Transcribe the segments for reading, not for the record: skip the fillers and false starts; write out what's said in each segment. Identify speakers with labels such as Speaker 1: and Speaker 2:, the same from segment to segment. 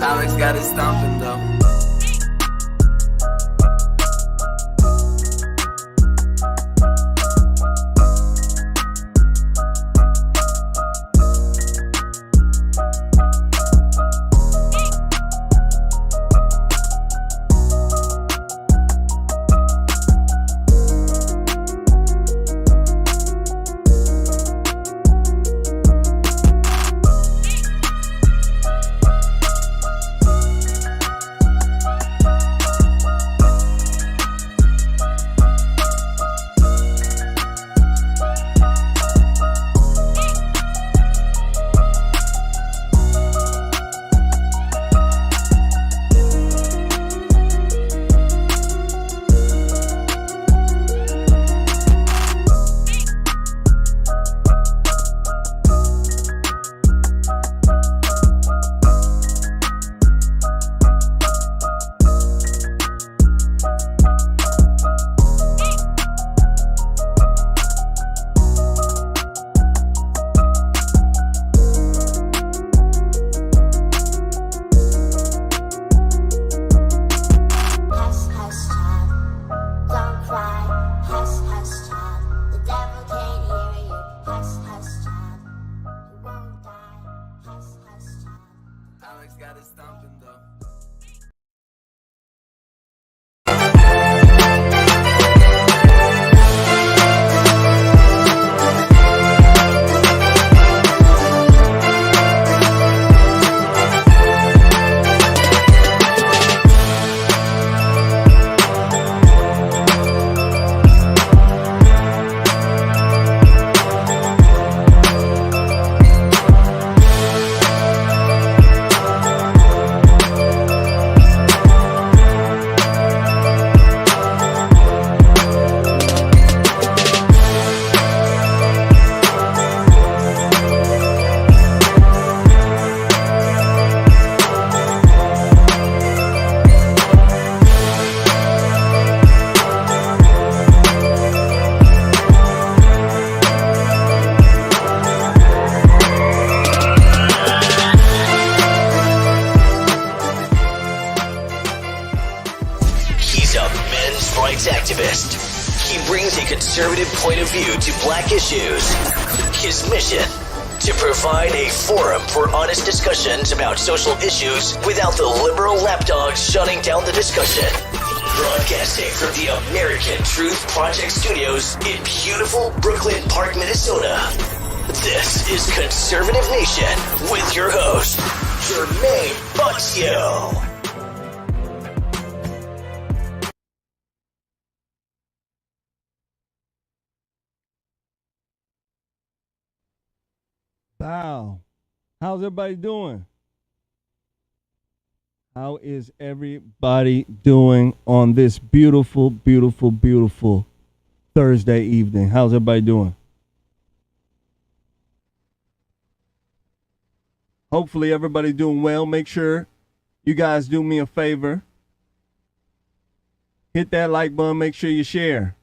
Speaker 1: Alex got it stomping though. Alex got it stomping though.
Speaker 2: Activist. He brings a conservative point of view to black issues. His mission, to provide a forum for honest discussions about social issues without the liberal lapdogs shutting down the discussion. Broadcasting from the American Truth Project Studios in beautiful Brooklyn Park, Minnesota. This is Conservative Nation with your host, Jermaine Buxio.
Speaker 3: Wow. How's everybody doing? How is everybody doing on this beautiful, beautiful, beautiful Thursday evening? How's everybody doing? Hopefully everybody doing well. Make sure you guys do me a favor. Hit that like button. Make sure you share.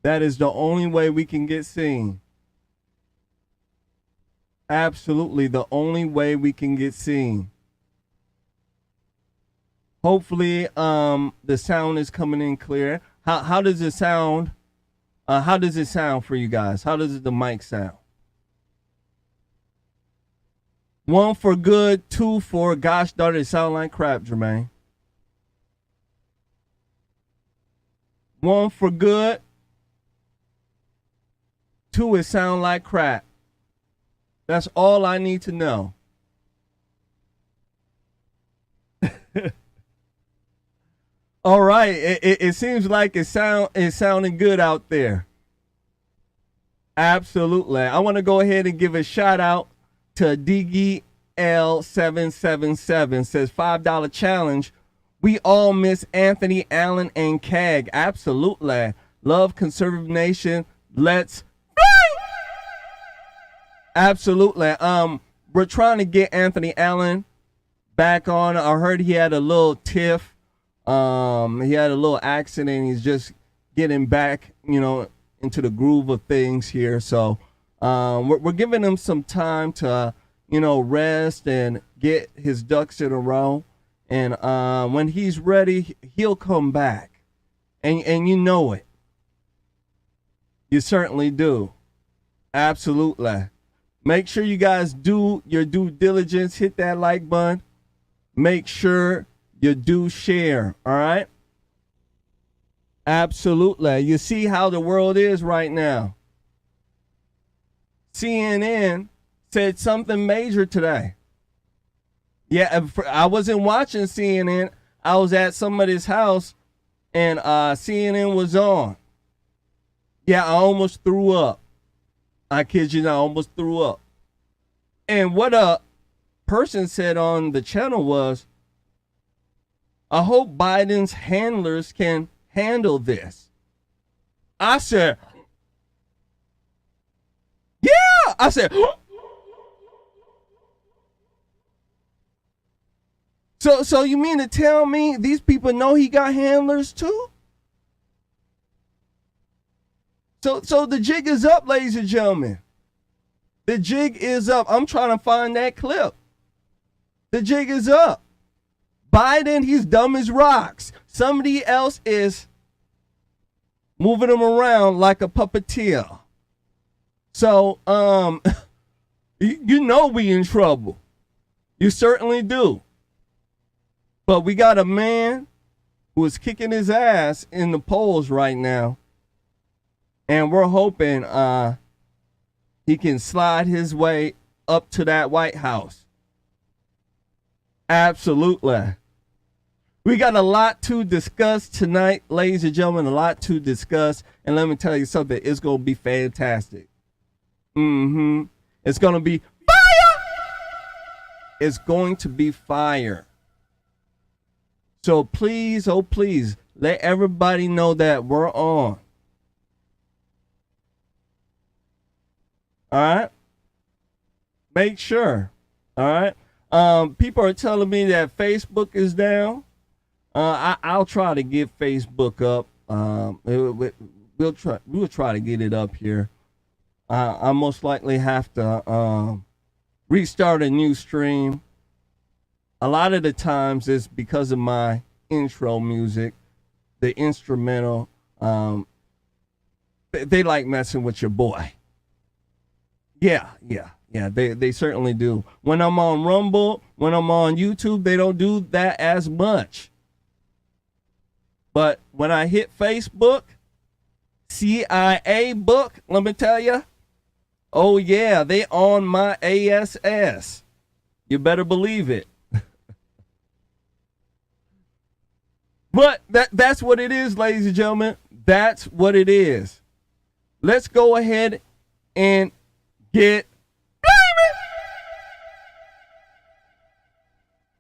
Speaker 3: That is the only way we can get seen. Absolutely the only way we can get seen. Hopefully the sound is coming in clear. How does it sound? How does it sound for you guys? How does the mic sound? 1 for good, 2 for gosh darn it sound like crap, Jermaine. 1 for good, 2 it sound like crap. That's all I need to know. All right. It seems like it's sounding good out there. Absolutely. I want to go ahead and give a shout out to DGL777. Says $5 challenge We all miss Anthony Allen and CAG. Absolutely. Love Conservative Nation. Let's absolutely. We're trying to get Anthony Allen back on. I heard he had a little tiff. He had a little accident. He's just getting back, into the groove of things here. So we're giving him some time to, rest and get his ducks in a row. And when he's ready, he'll come back. And you know it. You certainly do. Absolutely. Make sure you guys do your due diligence. Hit that like button. Make sure you do share. All right? Absolutely. You see how the world is right now. CNN said something major today. Yeah, I wasn't watching CNN. I was at somebody's house, and CNN was on. Yeah, I almost threw up. I kid you not, I almost threw up. And what a person said on the channel was, I hope Biden's handlers can handle this. I said, yeah. I said, so you mean to tell me these people know he got handlers too? So the jig is up, ladies and gentlemen. The jig is up. I'm trying to find that clip. The jig is up. Biden, he's dumb as rocks. Somebody else is moving him around like a puppeteer. So, you know we in trouble. You certainly do. But we got a man who is kicking his ass in the polls right now. And we're hoping he can slide his way up to that White House. Absolutely. We got a lot to discuss tonight, ladies and gentlemen, a lot to discuss. And let me tell you something, it's going to be fantastic. It's going to be fire. It's going to be fire. So please, oh please, let everybody know that we're on. All right? Make sure. All right? People are telling me that Facebook is down. I'll try to get Facebook up. We'll try to get it up here. I most likely have to restart a new stream. A lot of the times it's because of my intro music, the instrumental. They like messing with your boy. Yeah, they certainly do. When I'm on Rumble, when I'm on YouTube, they don't do that as much. But when I hit Facebook, CIA book, let me tell you, oh yeah, they on my ASS. You better believe it. But that's what it is, ladies and gentlemen. That's what it is. Let's go ahead and get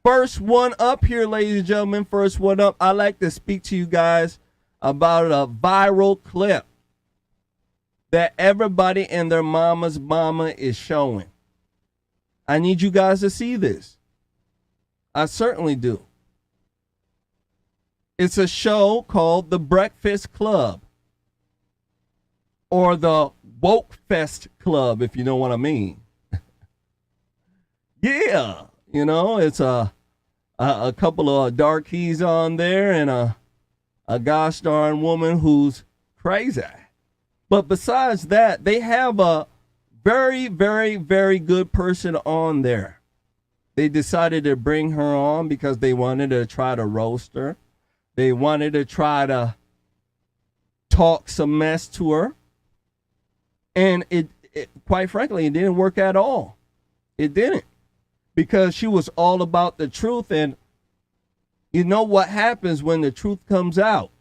Speaker 3: first one up here, ladies and gentlemen. First one up. I like to speak to you guys about a viral clip that everybody and their mama's mama is showing. I need you guys to see this. I certainly do. It's a show called The Breakfast Club, or the Woke Fest Club, if you know what I mean. Yeah, it's a couple of darkies on there and a gosh darn woman who's crazy. But besides that, they have a very, very, very good person on there. They decided to bring her on because they wanted to try to roast her. They wanted to try to talk some mess to her. And it quite frankly, it didn't work at all. It didn't. Because she was all about the truth. And you know what happens when the truth comes out.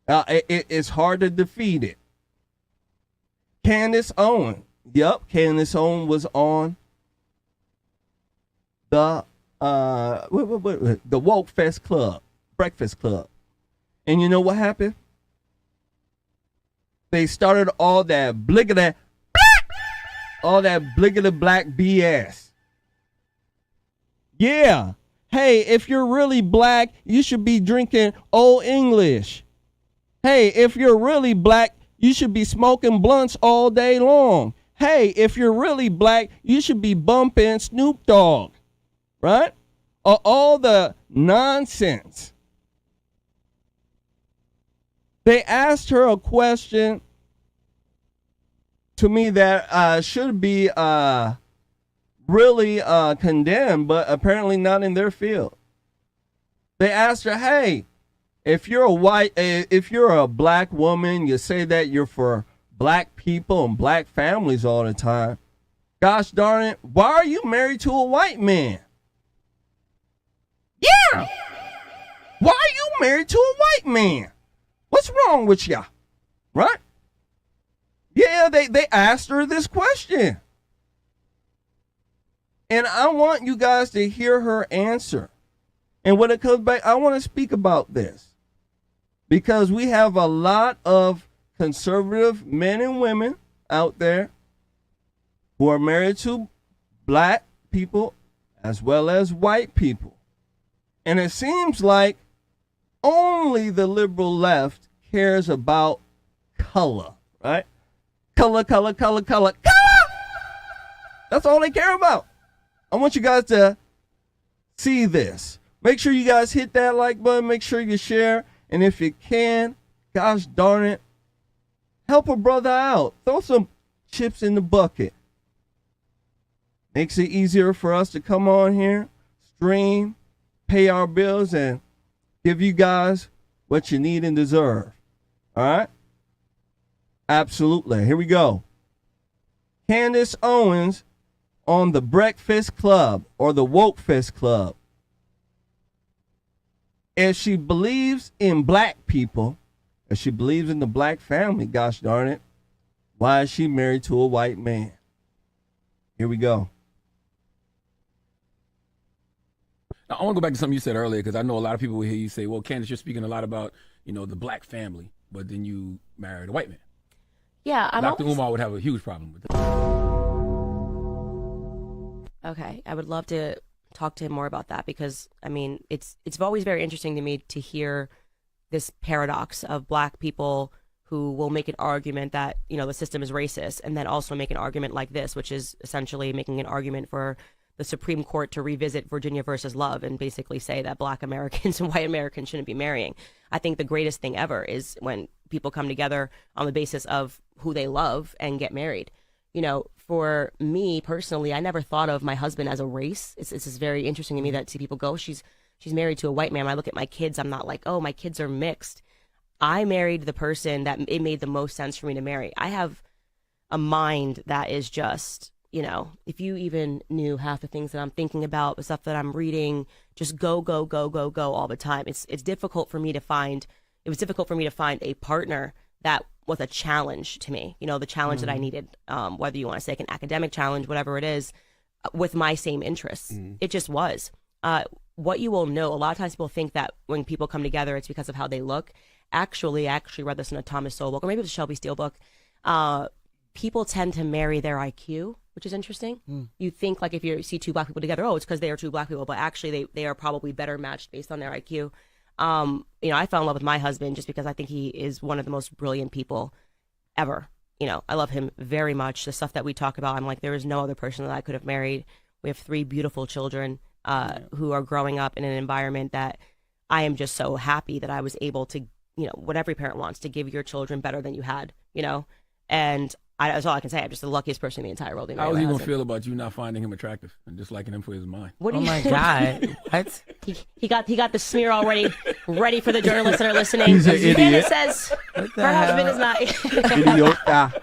Speaker 3: It's hard to defeat it. Candace Owens. Yep, Candace Owens was on the the Woke Fest Club, Breakfast Club. And you know what happened? They started all that bliggity black BS. Yeah. Hey, if you're really black, you should be drinking Old English. Hey, if you're really black, you should be smoking blunts all day long. Hey, if you're really black, you should be bumping Snoop Dogg. Right? All the nonsense. They asked her a question to me that should be really condemned, but apparently not in their field. They asked her, hey, if you're a black woman, you say that you're for black people and black families all the time. Gosh darn it, why are you married to a white man? Yeah. Why are you married to a white man? What's wrong with ya? Right? Yeah, they asked her this question. And I want you guys to hear her answer. And when it comes back, I want to speak about this. Because we have a lot of conservative men and women out there who are married to black people as well as white people. And it seems like only the liberal left cares about color, right? Color. That's all they care about. I want you guys to see this. Make sure you guys hit that like button. Make sure you share. And if you can, gosh darn it, help a brother out. Throw some chips in the bucket. Makes it easier for us to come on here, stream, pay our bills, and give you guys what you need and deserve. All right? Absolutely. Here we go. Candace Owens on the Breakfast Club or the Woke Fest Club. If she believes in black people, if she believes in the black family, gosh darn it, why is she married to a white man? Here we go.
Speaker 4: Now, I want to go back to something you said earlier, because I know a lot of people will hear you say, well, Candace, you're speaking a lot about, the black family, but then you married a white man.
Speaker 5: Yeah,
Speaker 4: Dr. Umar would have a huge problem with that.
Speaker 5: Okay, I would love to talk to him more about that, because, it's always very interesting to me to hear this paradox of black people who will make an argument that, the system is racist, and then also make an argument like this, which is essentially making an argument for the Supreme Court to revisit Virginia versus Love and basically say that black Americans and white Americans shouldn't be marrying. I think the greatest thing ever is when people come together on the basis of who they love and get married. For me personally, I never thought of my husband as a race. It's very interesting to me that see people go, she's married to a white man. When I look at my kids, I'm not like, oh, my kids are mixed. I married the person that it made the most sense for me to marry. I have a mind that is just, if you even knew half the things that I'm thinking about, the stuff that I'm reading, just go all the time. It's difficult for me to find. It was difficult for me to find a partner that was a challenge to me. The challenge that I needed, whether you want to say like an academic challenge, whatever it is, with my same interests. It just was. What you will know, a lot of times people think that when people come together, it's because of how they look. Actually, I actually read this in a Thomas Sowell book, or maybe it was a Shelby Steele book. People tend to marry their IQ, which is interesting. You think like if you see two black people together, oh, it's because they are two black people, but actually they are probably better matched based on their IQ. I fell in love with my husband just because I think he is one of the most brilliant people ever. I love him very much. The stuff that we talk about, I'm like, there is no other person that I could have married. We have 3 beautiful children who are growing up in an environment that I am just so happy that I was able to, what every parent wants, to give your children better than you had, and that's all I can say. I'm just the luckiest person in the entire world.
Speaker 4: How was he going to feel about you not finding him attractive and just liking him for his mind?
Speaker 5: What do
Speaker 6: Oh
Speaker 5: you
Speaker 6: my God. What?
Speaker 5: He got the smear already ready for the journalists that are listening.
Speaker 3: He's an idiot.
Speaker 5: Candace says her husband is not.
Speaker 3: Idiota.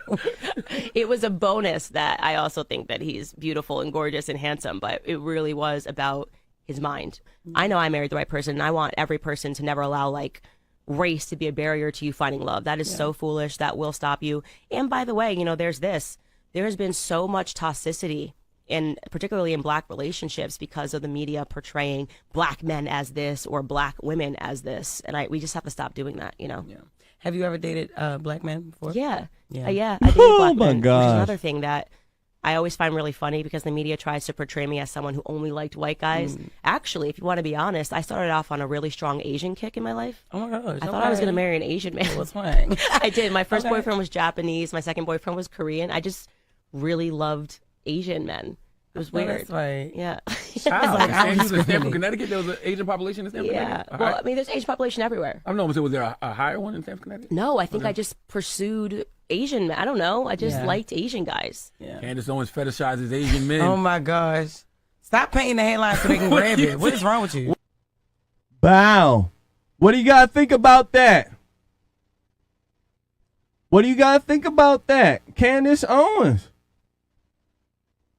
Speaker 5: It was a bonus that I also think that he's beautiful and gorgeous and handsome, but it really was about his mind. I know I married the right person, and I want every person to never allow race to be a barrier to you finding love. That is so foolish. That will stop you. And by the way, there's this. There has been so much toxicity and particularly in black relationships, because of the media portraying black men as this or black women as this. And we just have to stop doing that, you know?
Speaker 6: Yeah. Have you ever dated black men before?
Speaker 5: Yeah.
Speaker 6: Yeah.
Speaker 5: Yeah. I dated black
Speaker 3: my
Speaker 5: men, which is
Speaker 3: gosh.
Speaker 5: another thing that I always find really funny, because the media tries to portray me as someone who only liked white guys. Actually, if you want to be honest, I started off on a really strong Asian kick in my life.
Speaker 6: Oh my gosh.
Speaker 5: I thought I was going to marry an Asian man.
Speaker 6: What's fine?
Speaker 5: I did. My first
Speaker 6: Okay.
Speaker 5: boyfriend was Japanese. My second boyfriend was Korean. I just really loved Asian men. It was weird.
Speaker 6: That's right.
Speaker 5: Yeah.
Speaker 6: Child, like, I
Speaker 4: And you
Speaker 6: was
Speaker 4: was in Stanford,
Speaker 6: really-
Speaker 4: Connecticut. There was an Asian population in Stanford,
Speaker 5: Yeah.
Speaker 4: Connecticut.
Speaker 5: Well, I mean, there's Asian population everywhere.
Speaker 4: I don't know. Was there a higher one in Stanford, Connecticut?
Speaker 5: No, I think I just pursued Asian men. I don't know. I just
Speaker 6: Yeah.
Speaker 5: liked Asian guys.
Speaker 6: Yeah.
Speaker 4: Candace Owens fetishizes Asian men.
Speaker 6: Oh my gosh. Stop painting the headlines so they can grab it. What is wrong with you?
Speaker 3: Wow. What do you got to think about that? What do you got to think about that? Candace Owens.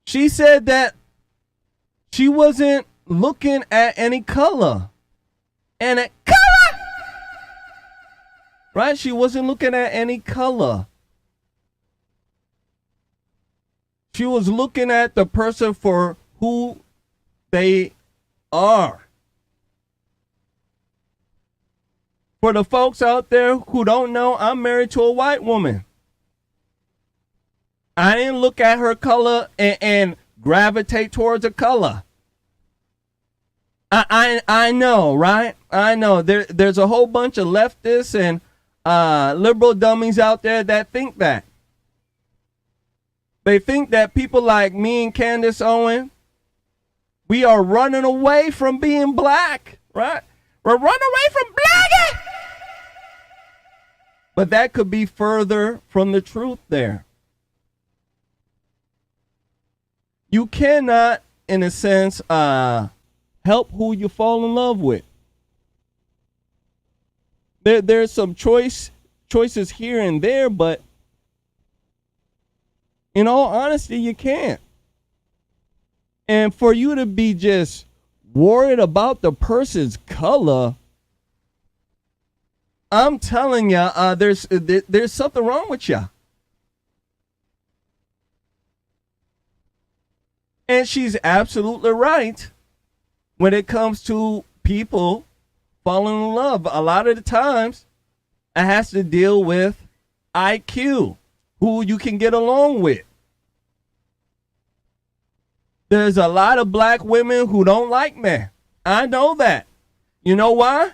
Speaker 3: She said that she wasn't looking at any color. And a color! Right? She wasn't looking at any color. She was looking at the person for who they are. For the folks out there who don't know, I'm married to a white woman. I didn't look at her color and gravitate towards a color. I know, right? I know there's a whole bunch of leftists and liberal dummies out there that think that. They think that people like me and Candace Owens, we are running away from being black, right? We're running away from black. But that could be further from the truth there. You cannot, in a sense, help who you fall in love with. There's some choices here and there, but in all honesty, you can't. And for you to be just worried about the person's color, I'm telling you, there's something wrong with you. And she's absolutely right when it comes to people falling in love. A lot of the times, it has to deal with IQ, who you can get along with. There's a lot of black women who don't like me. I know that. You know why?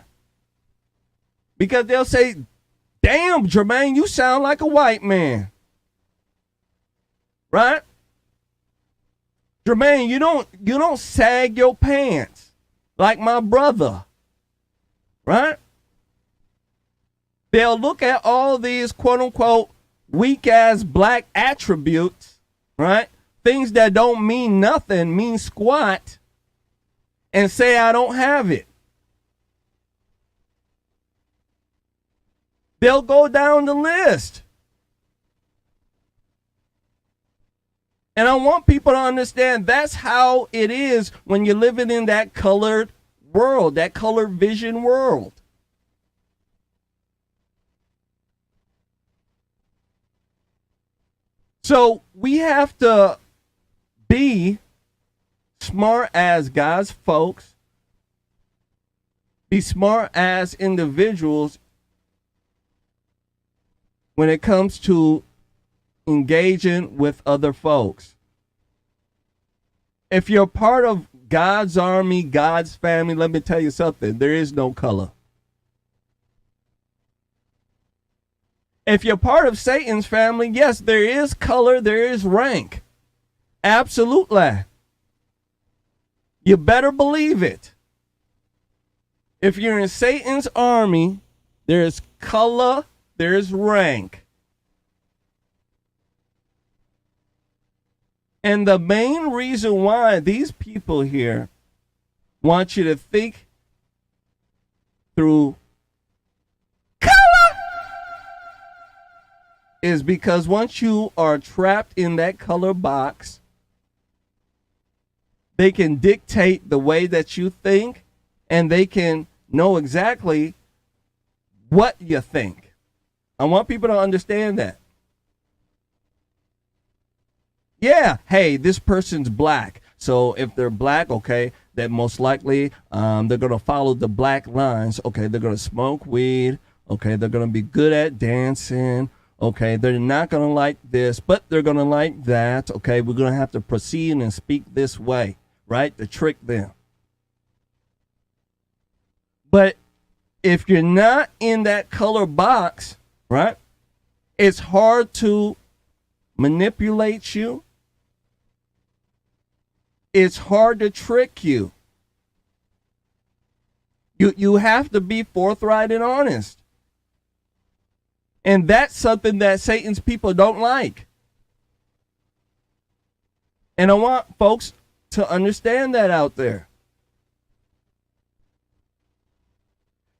Speaker 3: Because they'll say, damn, Jermaine, you sound like a white man. Right? Jermaine, you don't sag your pants like my brother. Right? They'll look at all these quote unquote weak ass black attributes, right? Things that don't mean nothing, mean squat, and say I don't have it. They'll go down the list. And I want people to understand that's how it is when you're living in that colored world, that colored vision world. So we have to be smart as God's folks, be smart as individuals when it comes to engaging with other folks. If you're part of God's army, God's family, let me tell you something, there is no color. If you're part of Satan's family, yes, there is color, there is rank. Absolutely. You better believe it. If you're in Satan's army, there is color, there is rank. And the main reason why these people here want you to think through color is because once you are trapped in that color box, they can dictate the way that you think, and they can know exactly what you think. I want people to understand that. Yeah, hey, this person's black. So if they're black, okay, then most likely they're going to follow the black lines. Okay, they're going to smoke weed. Okay, they're going to be good at dancing. Okay, they're not going to like this, but they're going to like that. Okay, we're going to have to proceed and speak this way, right, to trick them. But if you're not in that color box, right, it's hard to manipulate you. It's hard to trick you. You have to be forthright and honest. And that's something that Satan's people don't like. And I want folks to understand that out there.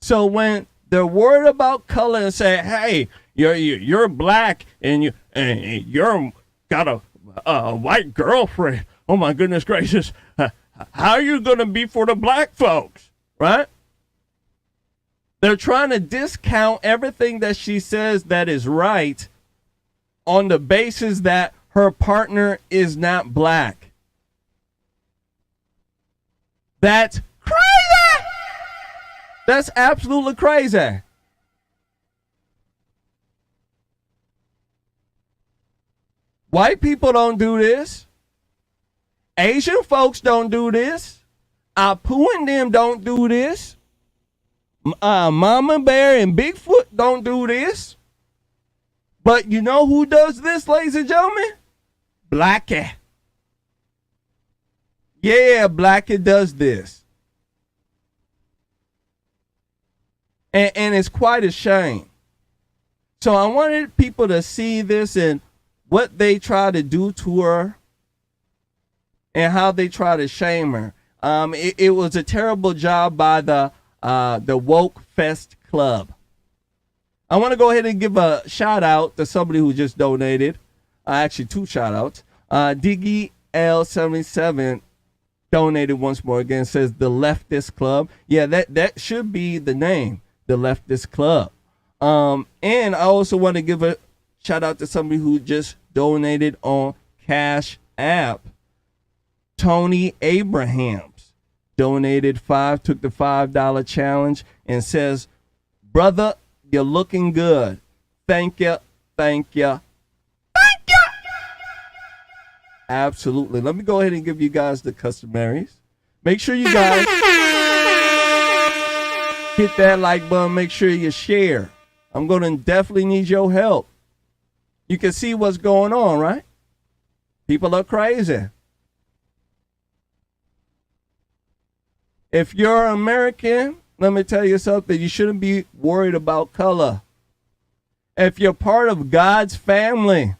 Speaker 3: So when they're worried about color and say, "Hey, you're black and you're got a white girlfriend. Oh my goodness gracious! How are you gonna be for the black folks?" Right? They're trying to discount everything that she says that is right on the basis that her partner is not black. That's crazy. That's absolutely crazy. White people don't do this. Asian folks don't do this. Apu and them don't do this. Mama Bear and Bigfoot don't do this. But you know who does this, ladies and gentlemen? Blackie. Yeah, Blackie does this. And it's quite a shame. So I wanted people to see this and what they try to do to her and how they try to shame her. It was a terrible job by the Woke Fest Club. I want to go ahead and give a shout out to somebody who just donated. Actually, two shout outs. Diggy L77 donated once more again. Says the Leftist Club. Yeah, that should be the name, the Leftist Club. And I also want to give a shout out to somebody who just donated on Cash App. Tony Abrahams donated took the $5 challenge and says, "Brother, you're looking good. Thank you, thank you, thank you." Absolutely. Let me go ahead and give you guys the customaries. Make sure you guys hit that like button. Make sure you share. I'm going to definitely need your help. You can see what's going on, right? People are crazy. If you're American, let me tell you something. You shouldn't be worried about color. If you're part of God's family,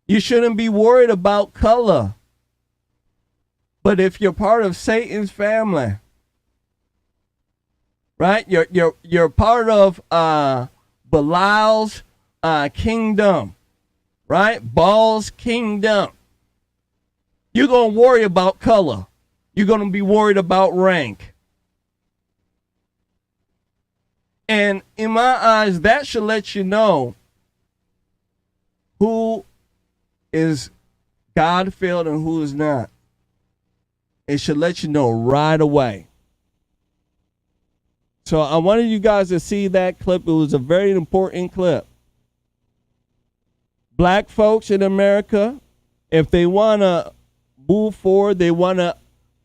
Speaker 3: you shouldn't be worried about color. But if you're part of Satan's family, right? You're part of Belial's kingdom, right? Baal's kingdom. You're going to worry about color. You're going to be worried about rank. And in my eyes, that should let you know who is God-filled and who is not. It should let you know right away. So I wanted you guys to see that clip. It was a very important clip. Black folks in America, if they want to move forward, they want to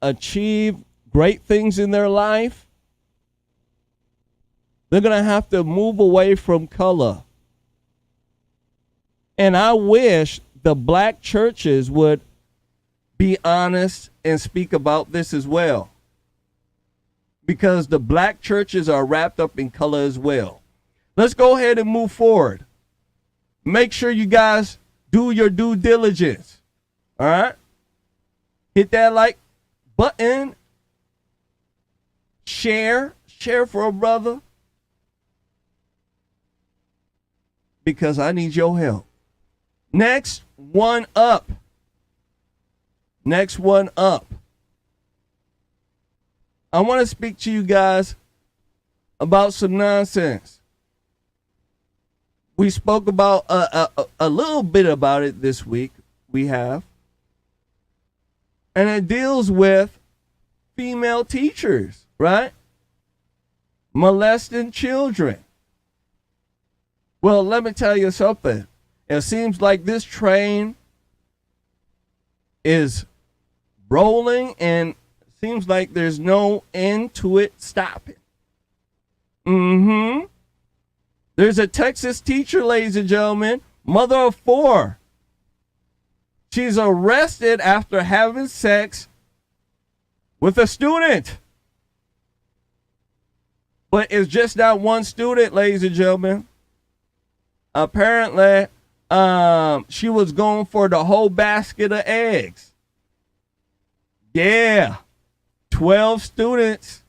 Speaker 3: achieve great things in their life, they're going to have to move away from color. And I wish the black churches would be honest and speak about this as well. Because the black churches are wrapped up in color as well. Let's go ahead and move forward. Make sure you guys do your due diligence. All right? Hit that like button. Share for a brother. Because I need your help. Next one up. I want to speak to you guys about some nonsense. We spoke about a little bit about it this week. We have. And it deals with female teachers, right? Molesting children. Well, let me tell you something. It seems like this train is rolling and seems like there's no end to it stopping. There's a Texas teacher, ladies and gentlemen, mother of 4. She's arrested after having sex with a student. But it's just not one student, ladies and gentlemen. Apparently, she was going for the whole basket of eggs. Yeah. 12 students.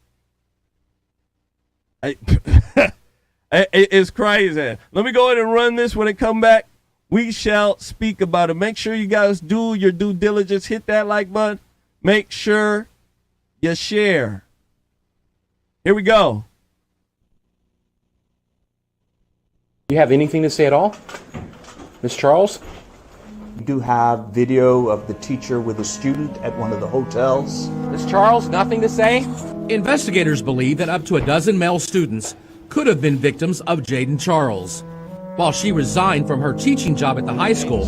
Speaker 3: It's crazy. Let me go ahead and run this. When it come back, we shall speak about it. Make sure you guys do your due diligence. Hit that like button. Make sure you share. Here we go.
Speaker 7: Do you have anything to say at all? Ms. Charles?
Speaker 8: We do have video of the teacher with a student at one of the hotels.
Speaker 7: Ms. Charles, nothing to say?
Speaker 9: Investigators believe that up to a dozen male students could have been victims of Jaden Charles. While she resigned from her teaching job at the high school,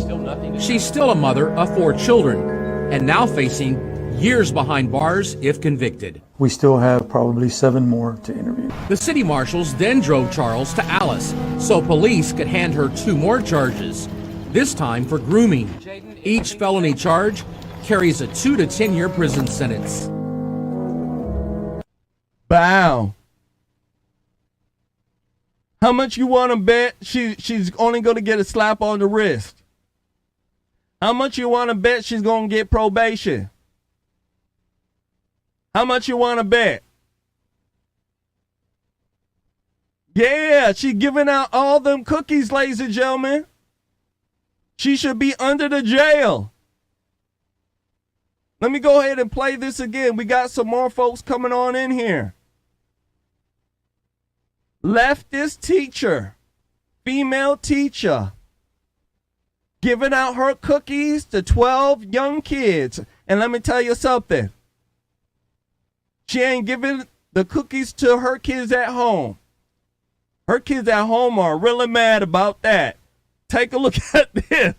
Speaker 9: she's still a mother of 4 children and now facing years behind bars if convicted.
Speaker 10: We still have probably 7 more to interview.
Speaker 9: The city marshals then drove Charles to Alice so police could hand her 2 more charges, this time for grooming. Each felony charge carries a 2 to 10 year prison sentence.
Speaker 3: Wow. How much you want to bet she's only going to get a slap on the wrist? How much you want to bet she's going to get probation? How much you want to bet? Yeah, she's giving out all them cookies, ladies and gentlemen. She should be under the jail. Let me go ahead and play this again. We got some more folks coming on in here. Leftist teacher, female teacher, giving out her cookies to 12 young kids. And let me tell you something. She ain't giving the cookies to her kids at home. Her kids at home are really mad about that. Take a look at this.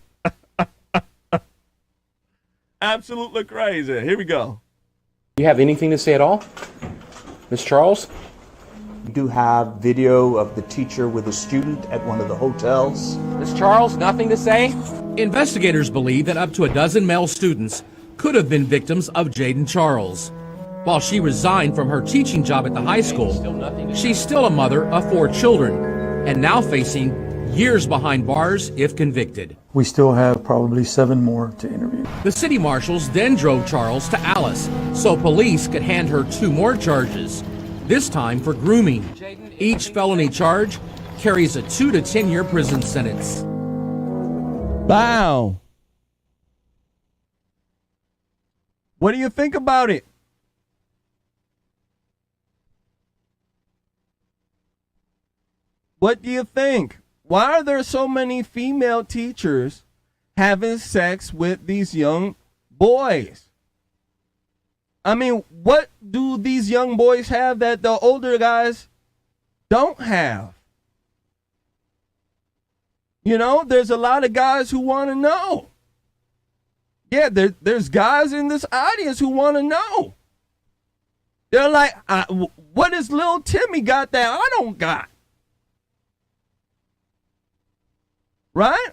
Speaker 3: Absolutely crazy. Here we go.
Speaker 7: Do you have anything to say at all? Ms. Charles?
Speaker 8: We do have video of the teacher with a student at one of the hotels.
Speaker 7: Ms. Charles, nothing to say?
Speaker 9: Investigators believe that up to a dozen male students could have been victims of Jaden Charles. While she resigned from her teaching job at the high school, she's still a mother of 4 children and now facing years behind bars if convicted.
Speaker 10: We still have probably 7 more to interview.
Speaker 9: The city marshals then drove Charles to Alice so police could hand her 2 more charges, this time for grooming. Each felony charge carries a 2 to 10 year prison sentence.
Speaker 3: Wow. What do you think about it? What do you think? Why are there so many female teachers having sex with these young boys? I mean, what do these young boys have that the older guys don't have? You know, there's a lot of guys who want to know. Yeah, there's guys in this audience who want to know. They're like, what does little Timmy got that I don't got? Right?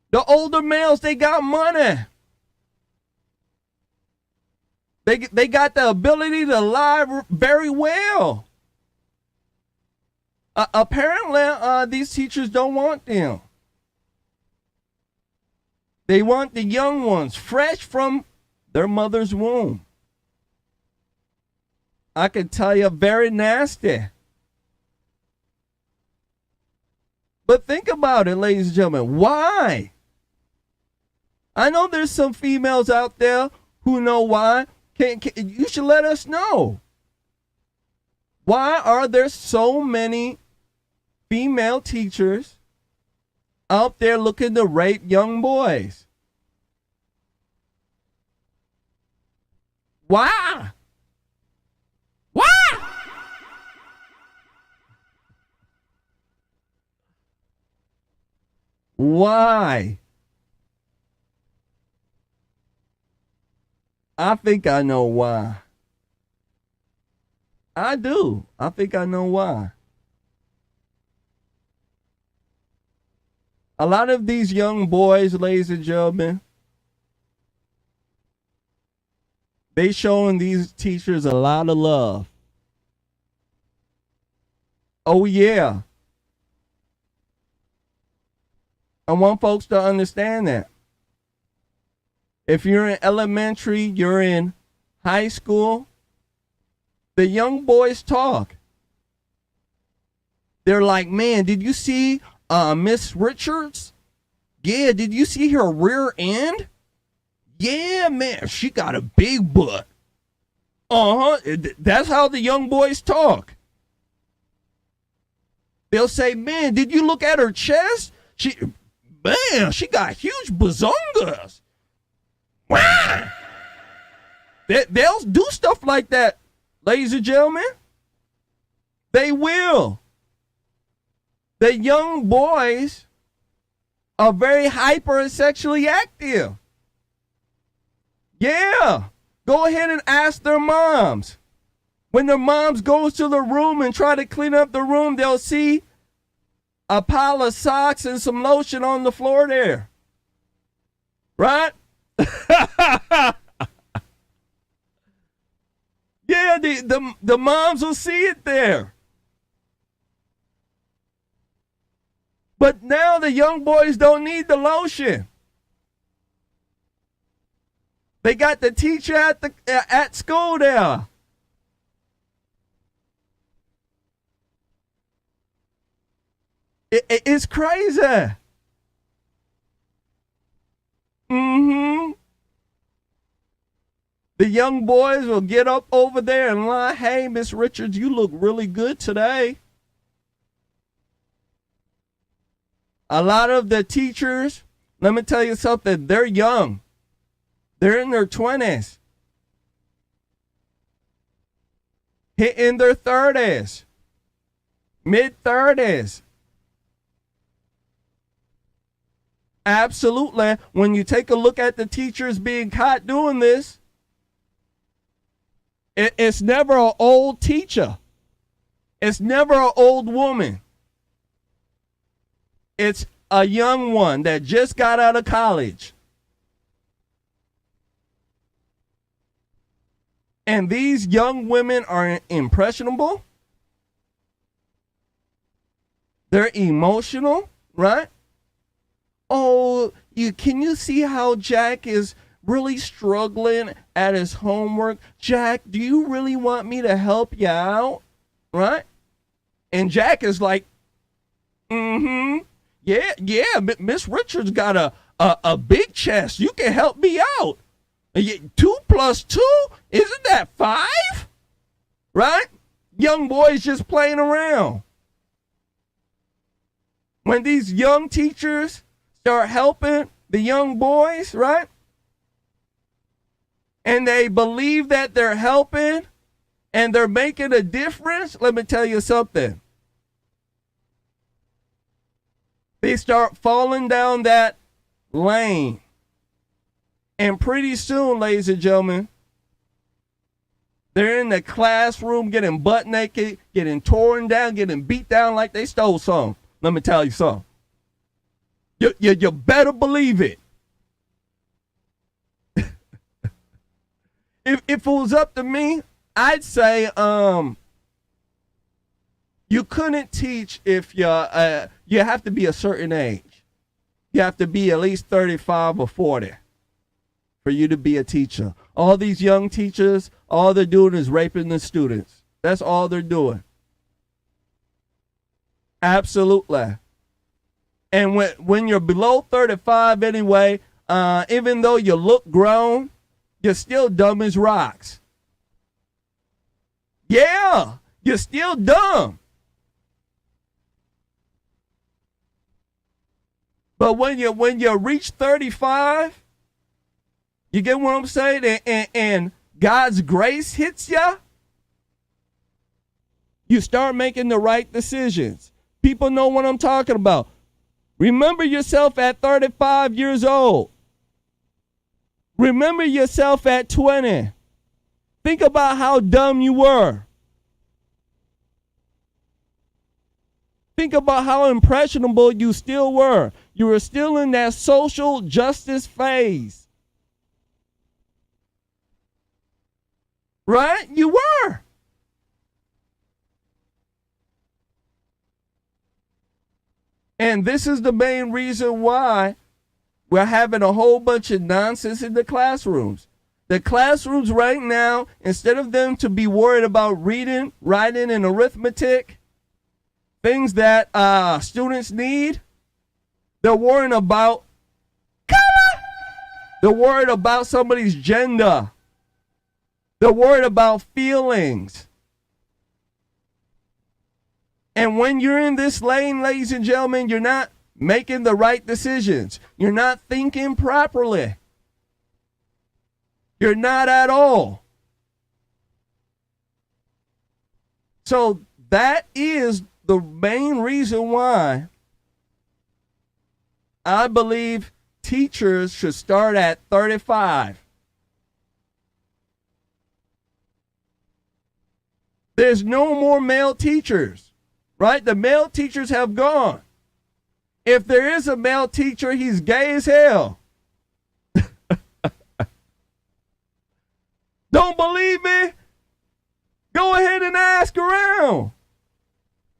Speaker 3: The older males, they got money. They got the ability to lie very well. Apparently, these teachers don't want them. They want the young ones, fresh from their mother's womb. I can tell you, very nasty. But think about it, ladies and gentlemen. Why? I know there's some females out there who know why. You should let us know. Why are there so many female teachers out there looking to rape young boys. Why? Why? Why? I think I know why. I do. I think I know why. A lot of these young boys, ladies and gentlemen, they showing these teachers a lot of love. Oh, yeah. I want folks to understand that. If you're in elementary, you're in high school, the young boys talk. They're like, man, did you see Miss Richards? Yeah, did you see her rear end? Yeah, man, she got a big butt. That's how the young boys talk. They'll say, man, did you look at her chest? She got huge bazongas. Wow. They'll do stuff like that, ladies and gentlemen. They will. The young boys are very hyper and sexually active. Yeah. Go ahead and ask their moms. When their moms goes to the room and try to clean up the room, they'll see a pile of socks and some lotion on the floor there. Right? Yeah, the moms will see it there. But now the young boys don't need the lotion. They got the teacher at school there. It's crazy. Mm-hmm. The young boys will get up over there and lie, hey, Miss Richards, you look really good today. A lot of the teachers, let me tell you something, they're young. They're in their 20s. Hitting their 30s. Mid-30s. Absolutely. When you take a look at the teachers being caught doing this, it's never an old teacher. It's never an old woman. It's a young one that just got out of college. And these young women are impressionable. They're emotional, right? Oh, can you see how Jack is really struggling at his homework? Jack, do you really want me to help you out? Right? And Jack is like, yeah, Miss Richards got a big chest. You can help me out. 2 + 2, isn't that 5? Right? Young boys just playing around. When these young teachers start helping the young boys, right? And they believe that they're helping and they're making a difference, let me tell you something. They start falling down that lane. And pretty soon, ladies and gentlemen, they're in the classroom getting butt naked, getting torn down, getting beat down like they stole something. Let me tell you something. You better believe it. If it was up to me, I'd say you couldn't teach if you have to be a certain age. You have to be at least 35 or 40 for you to be a teacher. All these young teachers, all they're doing is raping the students. That's all they're doing. Absolutely. And when you're below 35 anyway, even though you look grown, you're still dumb as rocks. Yeah, you're still dumb. But when you reach 35, you get what I'm saying? And God's grace hits you, you start making the right decisions. People know what I'm talking about. Remember yourself at 35 years old. Remember yourself at 20. Think about how dumb you were. Think about how impressionable you still were. You were still in that social justice phase. Right? You were. And this is the main reason why we're having a whole bunch of nonsense in the classrooms. The classrooms right now, instead of them to be worried about reading, writing, and arithmetic, things that students need, they're worrying about color. They're worried about somebody's gender. They're worried about feelings. And when you're in this lane, ladies and gentlemen, you're not making the right decisions. You're not thinking properly. You're not at all. So that is the main reason why I believe teachers should start at 35. There's no more male teachers, right? The male teachers have gone. If there is a male teacher, he's gay as hell. Don't believe me? Go ahead and ask around.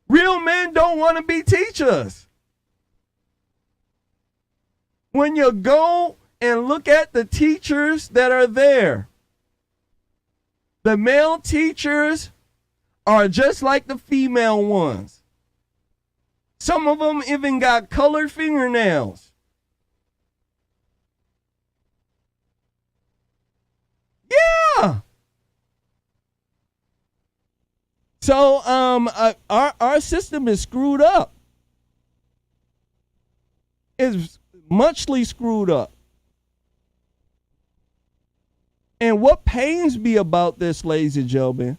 Speaker 3: Real men don't want to be teachers. When you go and look at the teachers that are there, the male teachers are just like the female ones. Some of them even got colored fingernails. Yeah. So our system is screwed up. It's muchly screwed up. And what pains me about this, ladies and gentlemen,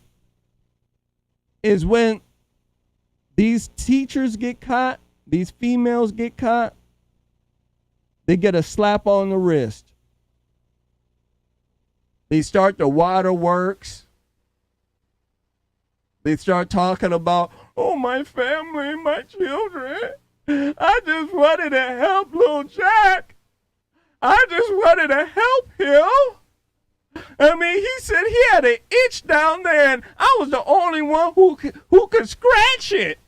Speaker 3: is when these teachers get caught, these females get caught, they get a slap on the wrist. They start the waterworks. They start talking about, oh, my family, my children. I just wanted to help little Jack. I just wanted to help him. I mean, he said he had an itch down there, and I was the only one who could scratch it.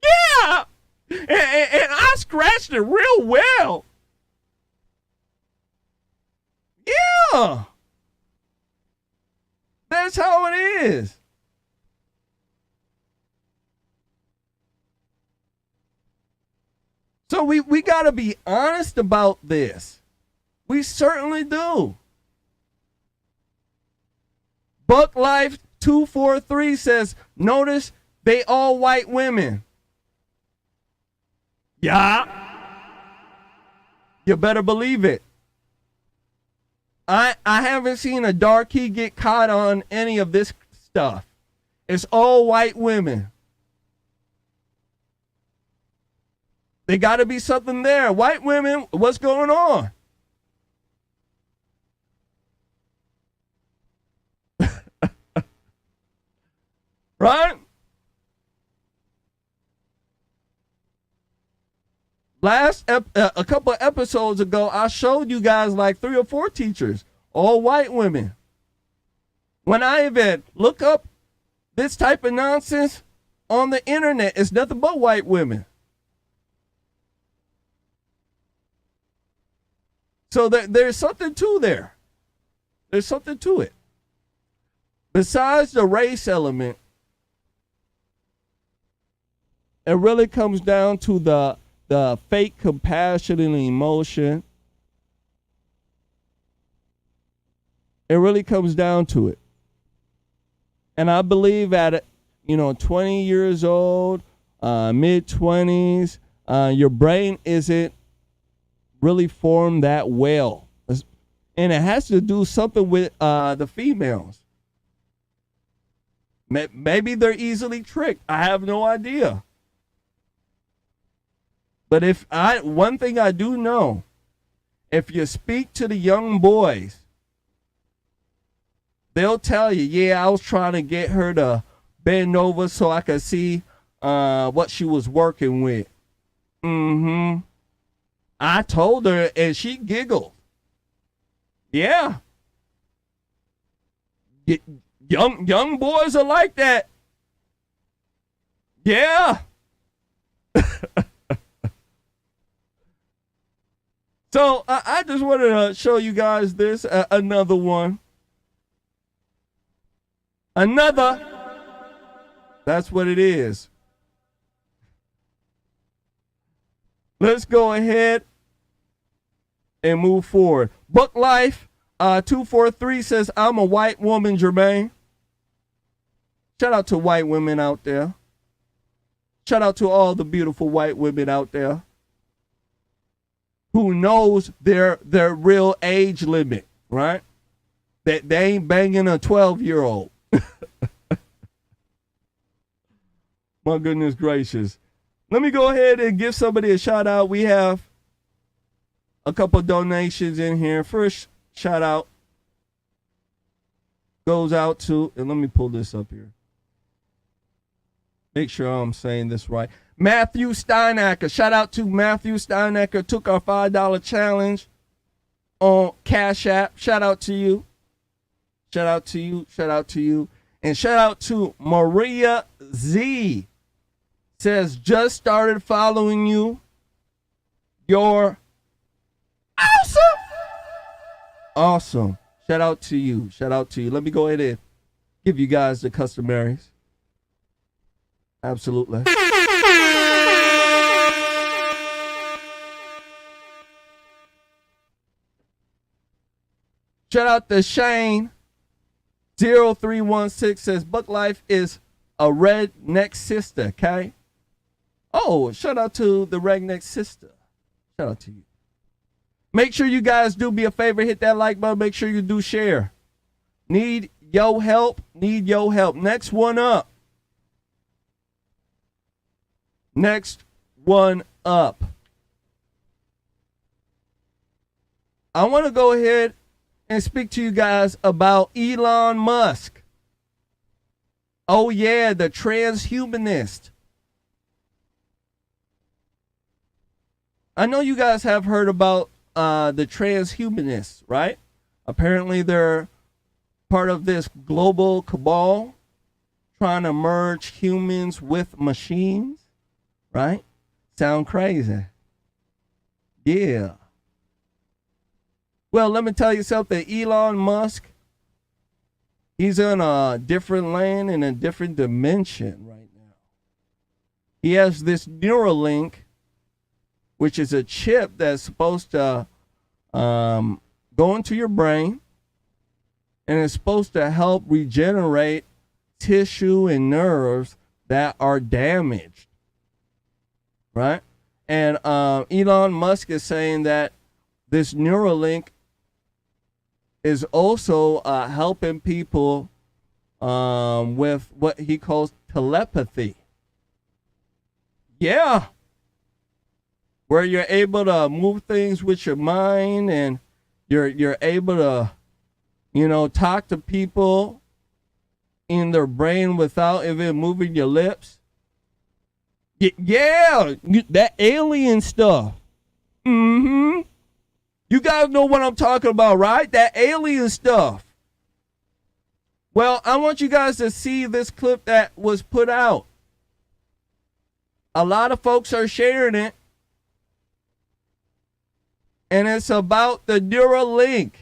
Speaker 3: Yeah, and I scratched it real well. Yeah, that's how it is. So we got to be honest about this. We certainly do. Buck Life 243 says, notice they all white women. Yeah. You better believe it. I haven't seen a darkie get caught on any of this stuff. It's all white women. They got to be something there. White women, what's going on? Right? A couple of episodes ago, I showed you guys like 3 or 4 teachers, all white women. When I even look up this type of nonsense on the internet, it's nothing but white women. So there's something to there. There's something to it. Besides the race element, it really comes down to the fake compassion and emotion. It really comes down to it. And I believe at 20 years old, mid-20s, your brain isn't really form that well. And it has to do something with the females. Maybe they're easily tricked. I have no idea. But one thing I do know, if you speak to the young boys, they'll tell you, yeah, I was trying to get her to bend over so I could see what she was working with. Mm-hmm. I told her and she giggled. Yeah. Young boys are like that. Yeah. So I just wanted to show you guys this, another one. Another. That's what it is. Let's go ahead and move forward. Book Life 243 says, I'm a white woman, Jermaine. Shout out to white women out there. Shout out to all the beautiful white women out there who knows their real age limit, right? That they ain't banging a 12-year-old. My goodness gracious. Let me go ahead and give somebody a shout out. We have a couple donations in here. First shout out goes out to, and let me pull this up here. Make sure I'm saying this right. Matthew Steinacker. Shout out to Matthew Steinacker. Took our $5 challenge on Cash App. Shout out to you. Shout out to you. Shout out to you. And shout out to Maria Z. Says, just started following you. You're awesome. Awesome. Shout out to you. Shout out to you. Let me go ahead and give you guys the customaries. Absolutely. Shout out to Shane 0316 says Buck Life is a redneck sister, okay? Oh, shout out to the redneck sister. Shout out to you. Make sure you guys do me a favor, hit that like button, make sure you do share. Need your help, need your help. Next one up. Next one up. I want to go ahead and speak to you guys about Elon Musk. Oh yeah, the transhumanist. I know you guys have heard about the transhumanists, right? Apparently they're part of this global cabal trying to merge humans with machines, right? Sound crazy. Yeah. Well, let me tell you something. Elon Musk, he's in a different land, in a different dimension right now. He has this Neuralink, which is a chip that's supposed to go into your brain, and it's supposed to help regenerate tissue and nerves that are damaged, right? And Elon Musk is saying that this Neuralink is also helping people with what he calls telepathy. Yeah. Where you're able to move things with your mind, and you're able to, talk to people in their brain without even moving your lips. Yeah, that alien stuff. Mm-hmm. You guys know what I'm talking about, right? That alien stuff. Well, I want you guys to see this clip that was put out. A lot of folks are sharing it. And it's about the Neuralink.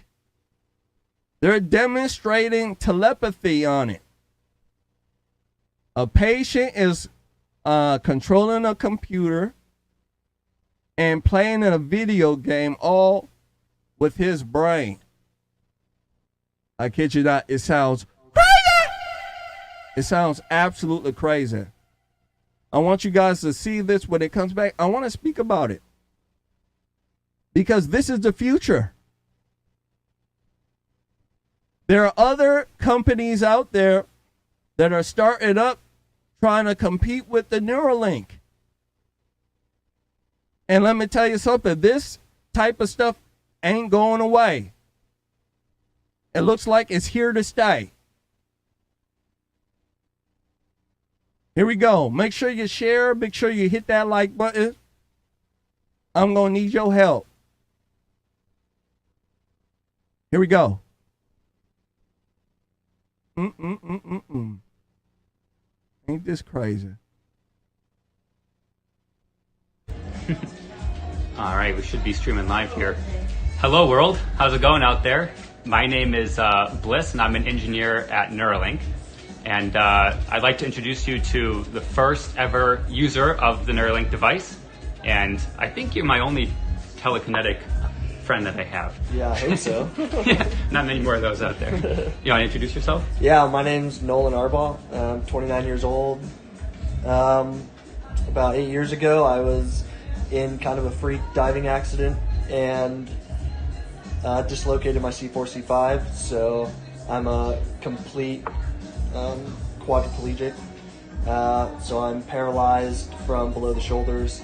Speaker 3: They're demonstrating telepathy on it. A patient is controlling a computer and playing in a video game all with his brain. I kid you not, it sounds crazy. It sounds absolutely crazy. I want you guys to see this when it comes back. I want to speak about it. because this is the future. There are other companies out there that are starting up trying to compete with the Neuralink. And let me tell you something, this type of stuff ain't going away. It looks like it's here to stay. Here we go. Make sure you share. Make sure you hit that like button. I'm going to need your help. Here we go. Ain't this crazy?
Speaker 11: All right, we should be streaming live here. Hello, world. How's it going out there? My name is Bliss, and I'm an engineer at Neuralink. And I'd like to introduce you to the first ever user of the Neuralink device. And I think you're my only telekinetic friend that I have.
Speaker 12: Yeah, I think so.
Speaker 11: Yeah, not many more of those out there. You want to introduce yourself?
Speaker 12: Yeah, my name's Nolan Arbaugh. I'm 29 years old. About 8 years ago, I was in kind of a freak diving accident and dislocated my C4, C5. So I'm a complete quadriplegic. So I'm paralyzed from below the shoulders.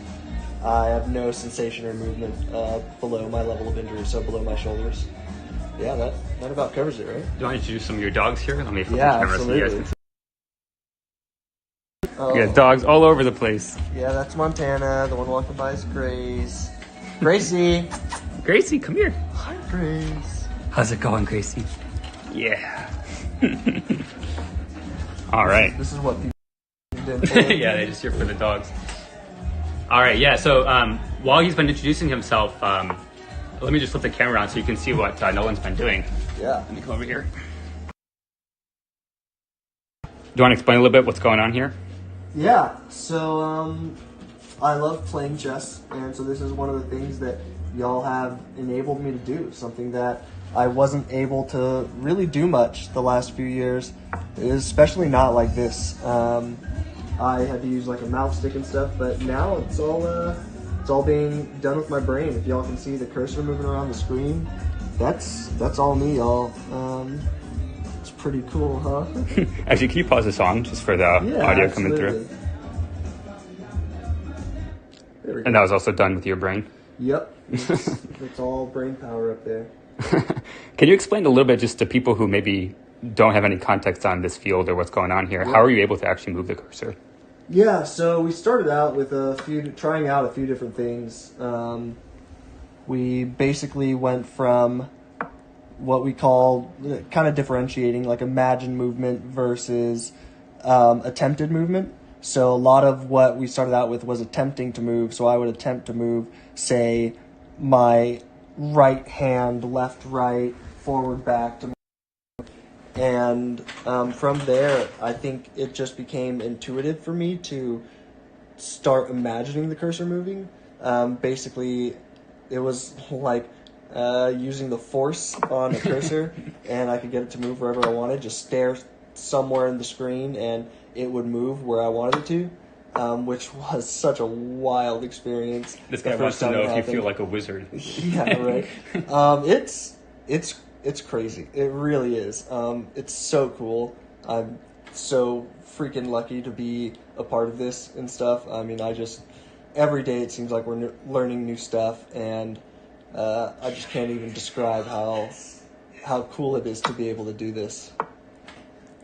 Speaker 12: I have no sensation or movement below my level of injury, so below my shoulders. Yeah, that about covers it, right?
Speaker 11: Do you want to introduce some of your dogs here? Let me flip
Speaker 12: Yeah,
Speaker 11: the camera so you guys
Speaker 12: absolutely.
Speaker 11: can see. We got dogs all over the place.
Speaker 12: Yeah, that's Montana. The one walking by is Grace. Gracie!
Speaker 11: Gracie, come here.
Speaker 12: Hi, Grace.
Speaker 11: How's it going, Gracie? Yeah. All right.
Speaker 12: This is what people did.
Speaker 11: Yeah, they just here for the dogs. All right, yeah, so while he's been introducing himself, let me just flip the camera around so you can see what Nolan's been doing.
Speaker 12: Yeah.
Speaker 11: Let me come over here. Do you want to explain a little bit what's going on here?
Speaker 12: Yeah, so I love playing chess, and so this is one of the things that y'all have enabled me to do, something that I wasn't able to really do much the last few years, especially not like this. I had to use like a mouse stick and stuff, but now it's all being done with my brain. If y'all can see the cursor moving around the screen, that's all me, y'all. It's pretty cool, huh?
Speaker 11: Actually, can you pause the song just for the audio coming through? And that was also done with your brain?
Speaker 12: Yep, it's all brain power up there.
Speaker 11: Can you explain a little bit just to people who maybe don't have any context on this field or what's going on here?
Speaker 12: Yeah.
Speaker 11: How are you able to actually move the cursor?
Speaker 12: Yeah, so we started out with trying out a few different things. We basically went from what we call kind of differentiating, like imagined movement versus attempted movement. So a lot of what we started out with was attempting to move. So I would attempt to move, say, my right hand, left, right, forward, back to. And from there, I think it just became intuitive for me to start imagining the cursor moving. Basically, it was like using the force on a cursor, and I could get it to move wherever I wanted. Just stare somewhere in the screen, and it would move where I wanted it to, which was such a wild experience.
Speaker 11: This guy wants to know if you feel like a wizard.
Speaker 12: Yeah, right. It's crazy. It really is. It's so cool. I'm so freaking lucky to be a part of this and stuff. I mean, every day it seems like we're learning new stuff, and I just can't even describe how cool it is to be able to do this.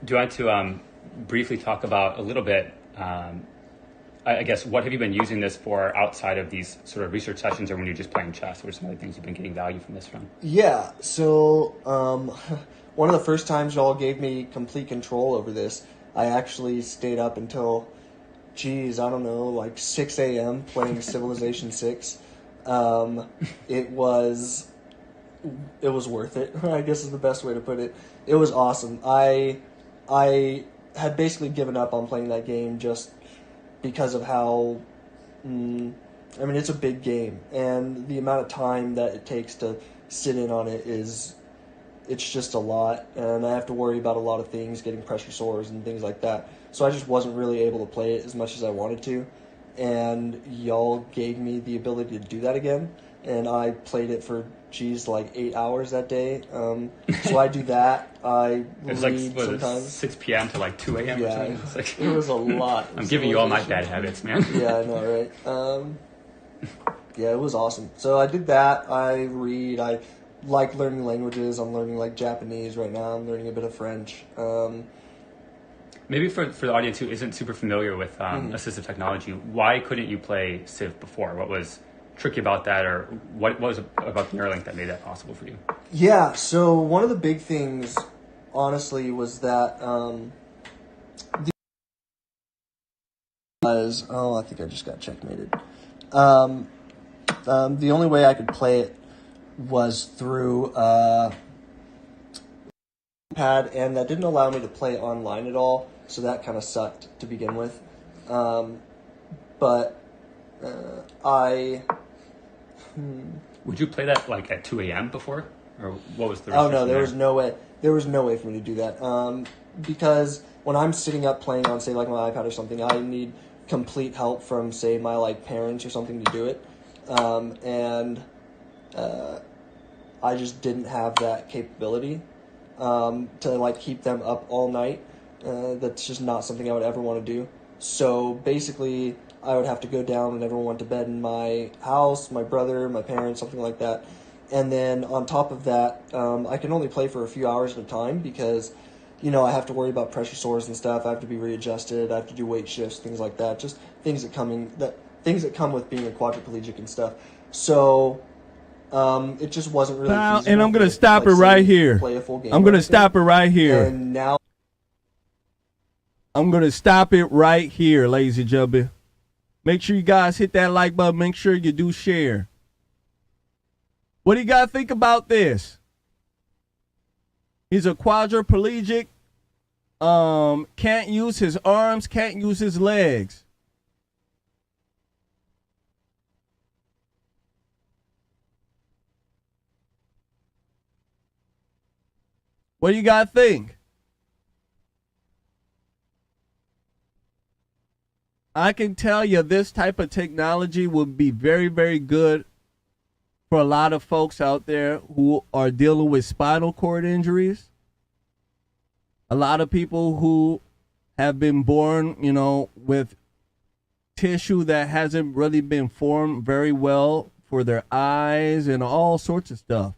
Speaker 11: Do you want to briefly talk about a little bit, I guess, what have you been using this for outside of these sort of research sessions or when you're just playing chess? What are some of the things you've been getting value from this from?
Speaker 12: Yeah, so one of the first times y'all gave me complete control over this, I actually stayed up until, like 6 a.m. playing Civilization 6. It was worth it, I guess is the best way to put it. It was awesome. I had basically given up on playing that game just because of how, it's a big game, and the amount of time that it takes to sit in on it it's just a lot, and I have to worry about a lot of things, getting pressure sores and things like that. So I just wasn't really able to play it as much as I wanted to. and y'all gave me the ability to do that again. And I played it for, like 8 hours that day. So I do that. I
Speaker 11: It's
Speaker 12: read
Speaker 11: like
Speaker 12: sometimes.
Speaker 11: 6 p.m. to like 2 a.m. or
Speaker 12: Yeah,
Speaker 11: something. It's like,
Speaker 12: it was a lot.
Speaker 11: I'm giving you all my bad habits, man.
Speaker 12: Yeah, I know, right? Yeah, it was awesome. So I did that. I read. I like learning languages. I'm learning like Japanese right now. I'm learning a bit of French.
Speaker 11: Maybe for the audience who isn't super familiar with assistive technology, why couldn't you play Civ before? What was tricky about that, or what was it about Neuralink that made that possible for you?
Speaker 12: Yeah, so one of the big things, honestly, was that I think I just got checkmated. The only way I could play it was through pad, and that didn't allow me to play online at all, so that kind of sucked to begin with. But
Speaker 11: Would you play that like at 2 a.m. before, or what was the?
Speaker 12: Oh no, there was no way. There was no way for me to do that. Because when I'm sitting up playing on, say, like my iPad or something, I need complete help from, say, my like parents or something to do it, and I just didn't have that capability to like keep them up all night. That's just not something I would ever want to do. So basically, I would have to go down when everyone went to bed in my house, my brother, my parents, something like that. And then on top of that, I can only play for a few hours at a time because, you know, I have to worry about pressure sores and stuff. I have to be readjusted. I have to do weight shifts, things like that. Just things that come with being a quadriplegic and stuff. So it just wasn't really feasible.
Speaker 3: And I'm gonna stop it right here.
Speaker 12: Play a full game.
Speaker 3: I'm gonna stop it right here.
Speaker 12: And now
Speaker 3: I'm gonna stop it right here, ladies and gentlemen. Make sure you guys hit that like button. Make sure you do share. What do you guys think about this? He's a quadriplegic. Can't use his arms, can't use his legs. What do you guys think? I can tell you this type of technology would be very, very good for a lot of folks out there who are dealing with spinal cord injuries. A lot of people who have been born, you know, with tissue that hasn't really been formed very well for their eyes and all sorts of stuff.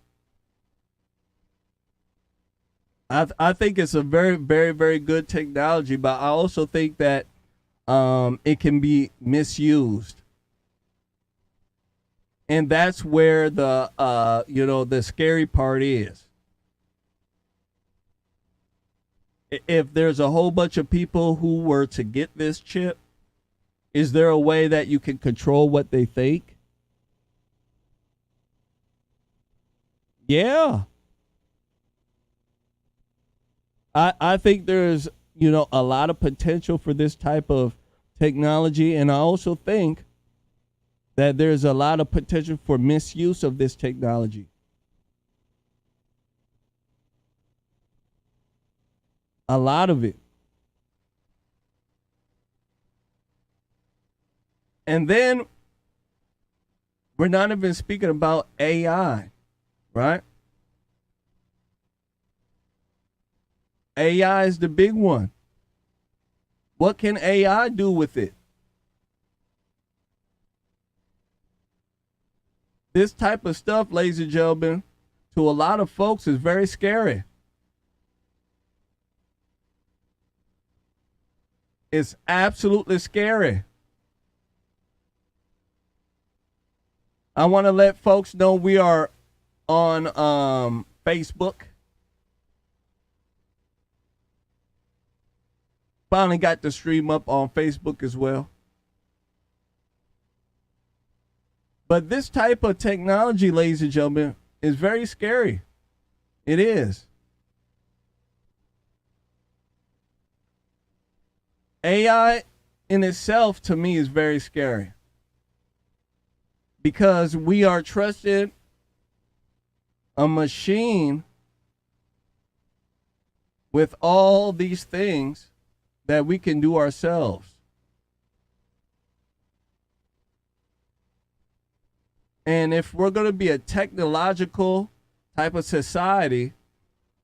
Speaker 3: I think it's a very, very, very good technology, but I also think that it can be misused. And that's where the the scary part is. If there's a whole bunch of people who were to get this chip, is there a way that you can control what they think? Yeah. I think there's, a lot of potential for this type of technology, and I also think that there's a lot of potential for misuse of this technology. A lot of it. And then we're not even speaking about AI, right? AI is the big one. What can AI do with it? This type of stuff, ladies and gentlemen, to a lot of folks is very scary. It's absolutely scary. I want to let folks know we are on Facebook. Finally got the stream up on Facebook as well. But this type of technology, ladies and gentlemen, is very scary. It is. AI in itself, to me, is very scary. Because we are trusting a machine with all these things that we can do ourselves. And if we're going to be a technological type of society,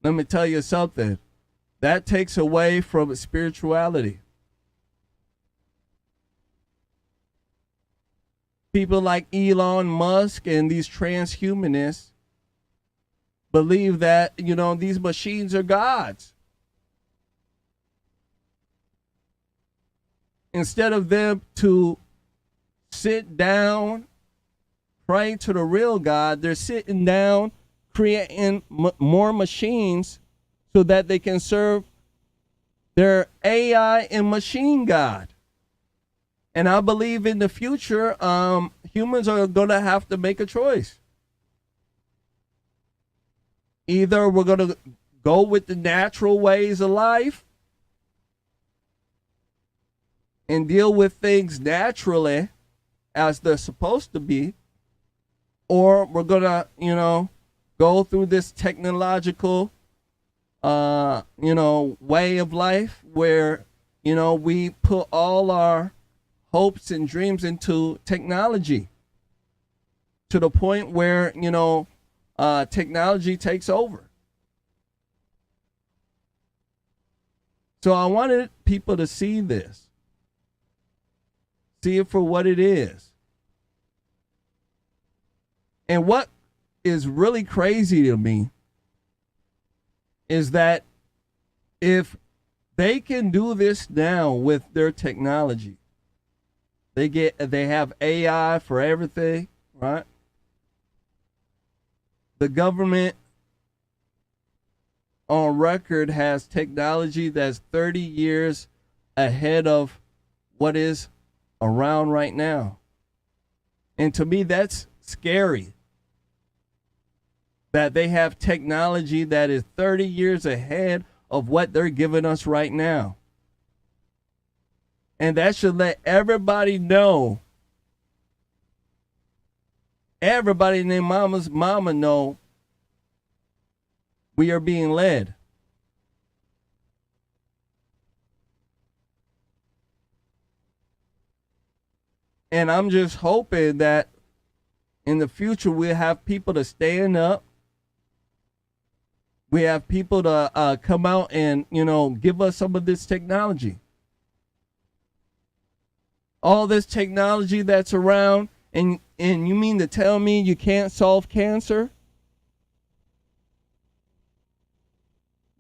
Speaker 3: let me tell you something. That takes away from spirituality. People like Elon Musk and these transhumanists believe that, these machines are gods. Instead of them to sit down, pray to the real God, they're sitting down, creating more machines so that they can serve their AI and machine God. And I believe in the future, humans are going to have to make a choice. Either we're going to go with the natural ways of life and deal with things naturally as they're supposed to be, or we're going to, go through this technological, way of life where, we put all our hopes and dreams into technology to the point where, technology takes over. So I wanted people to see this, see it for what it is. And what is really crazy to me is that if they can do this now with their technology, they have AI for everything, right? The government on record has technology that's 30 years ahead of what is around right now. And to me, that's scary. That they have technology that is 30 years ahead of what they're giving us right now. And that should let everybody know, everybody and their mama's mama know, we are being led. And I'm just hoping that in the future we'll have people to stand up. We have people to come out and, give us some of this technology. All this technology that's around, and you mean to tell me you can't solve cancer?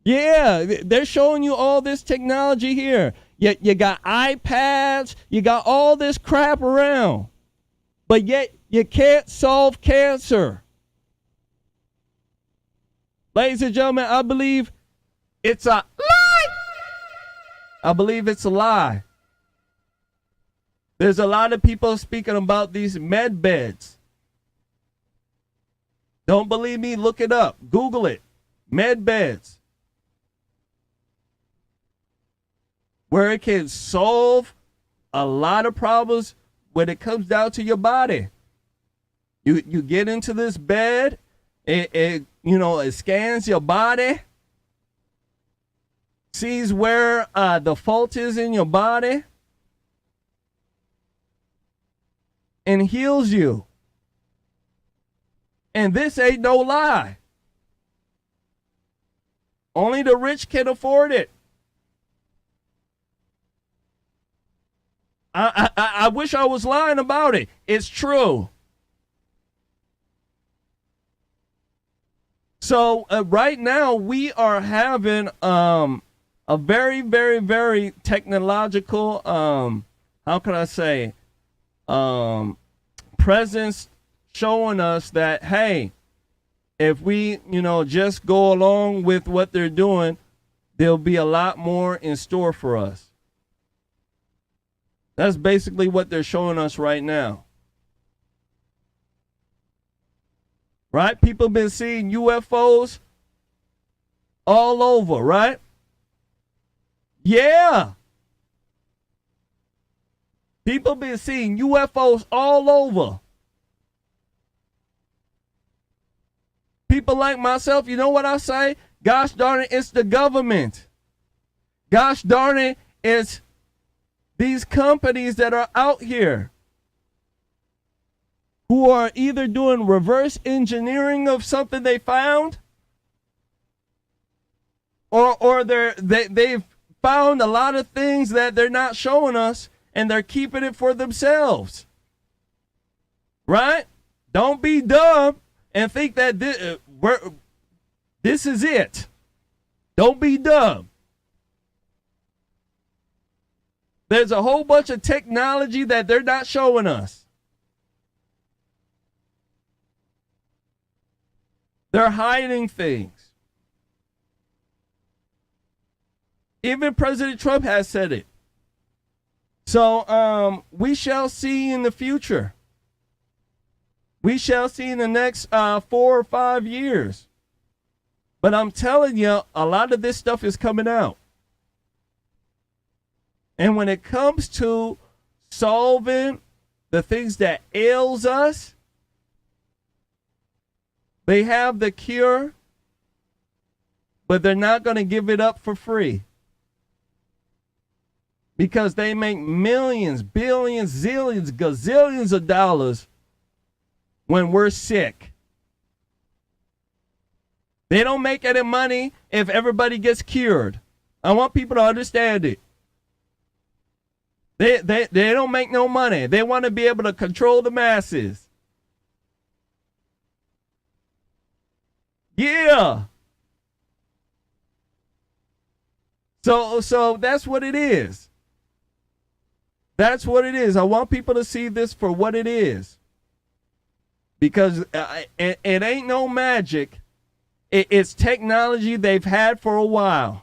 Speaker 3: Yeah, they're showing you all this technology here. You got iPads, you got all this crap around, but yet you can't solve cancer. Ladies and gentlemen, I believe it's a lie. I believe it's a lie. There's a lot of people speaking about these med beds. Don't believe me? Look it up. Google it. Med beds. Where it can solve a lot of problems when it comes down to your body. You get into this bed, it scans your body, sees where the fault is in your body, and heals you. And this ain't no lie. Only the rich can afford it. I wish I was lying about it. It's true. So right now we are having a very, very, very technological, how can I say, presence showing us that, hey, if we, just go along with what they're doing, there'll be a lot more in store for us. That's basically what they're showing us right now. Right? People been seeing UFOs all over, right? Yeah. People been seeing UFOs all over. People like myself, you know what I say? Gosh darn it, it's the government. Gosh darn it, it's these companies that are out here. who are either doing reverse engineering of something they found, or they've found a lot of things that they're not showing us, and they're keeping it for themselves. Right? Don't be dumb and think that this is it. Don't be dumb. There's a whole bunch of technology that they're not showing us. They're hiding things. Even President Trump has said it. So we shall see in the future. We shall see in the next 4 or 5 years. But I'm telling you, a lot of this stuff is coming out. And when it comes to solving the things that ails us, they have the cure, but they're not going to give it up for free. Because they make millions, billions, zillions, gazillions of dollars when we're sick. They don't make any money if everybody gets cured. I want people to understand it. They don't make no money. They want to be able to control the masses. Yeah. So that's what it is. That's what it is. I want people to see this for what it is. Because it ain't no magic. It's technology they've had for a while.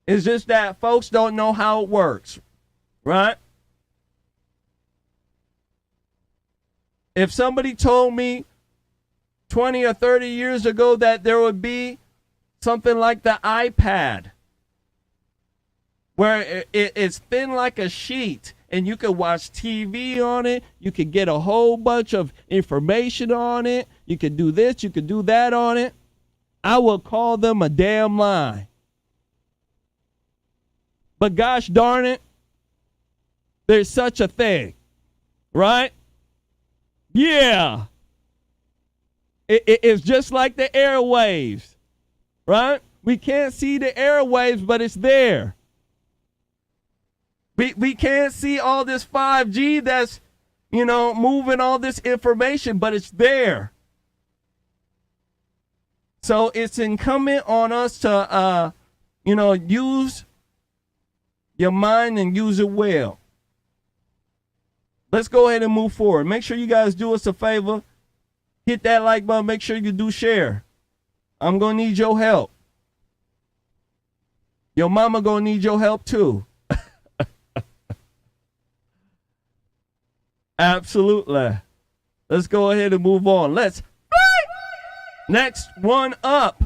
Speaker 3: It's just that folks don't know how it works. Right? If somebody told me 20 or 30 years ago that there would be something like the iPad, where it's thin like a sheet, and you can watch TV on it, you can get a whole bunch of information on it, you can do this, you can do that on it, I will call them a damn lie. But gosh darn it, there's such a thing, right? Yeah. It's just like the airwaves, right? We can't see the airwaves, but it's there. We can't see all this 5G that's, moving all this information, but it's there. So it's incumbent on us to, use your mind and use it well. Let's go ahead and move forward. Make sure you guys do us a favor. Hit that like button. Make sure you do share. I'm going to need your help. Your mama going to need your help too. Absolutely. Let's go ahead and move on. Let's fly. Next one up.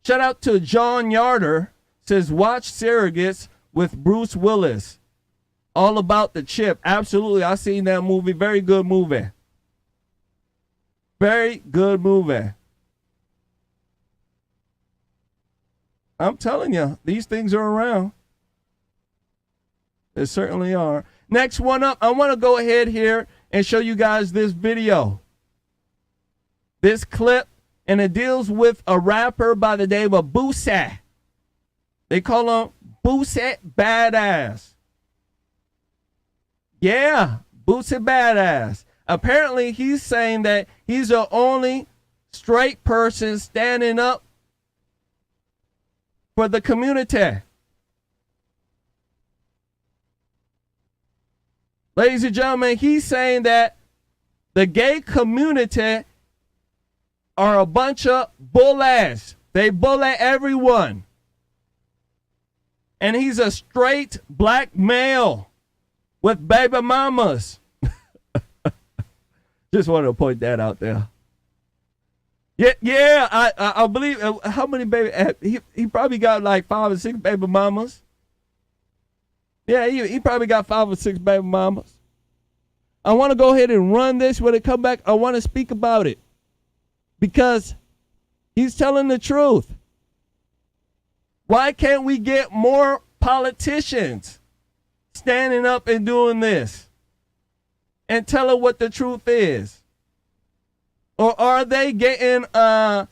Speaker 3: Shout out to John Yarder. Says, watch Surrogates with Bruce Willis. All about the chip. Absolutely. I seen that movie. Very good movie. Very good movie. I'm telling you, these things are around. They certainly are. Next one up, I want to go ahead here and show you guys this video. This clip, and it deals with a rapper by the name of Boosie. They call him Boosie Badass. Yeah, Boosie Badass. Apparently, he's saying that he's the only straight person standing up for the community. Ladies and gentlemen, he's saying that the gay community are a bunch of bullies. They bully everyone. And he's a straight black male with baby mamas. Just wanted to point that out there. Yeah, I believe, how many baby, he probably got like 5 or 6 baby mamas. Yeah, he probably got 5 or 6 baby mamas. I want to go ahead and run this. When it come back, I want to speak about it. Because he's telling the truth. Why can't we get more politicians standing up and doing this and telling what the truth is? Or are they getting some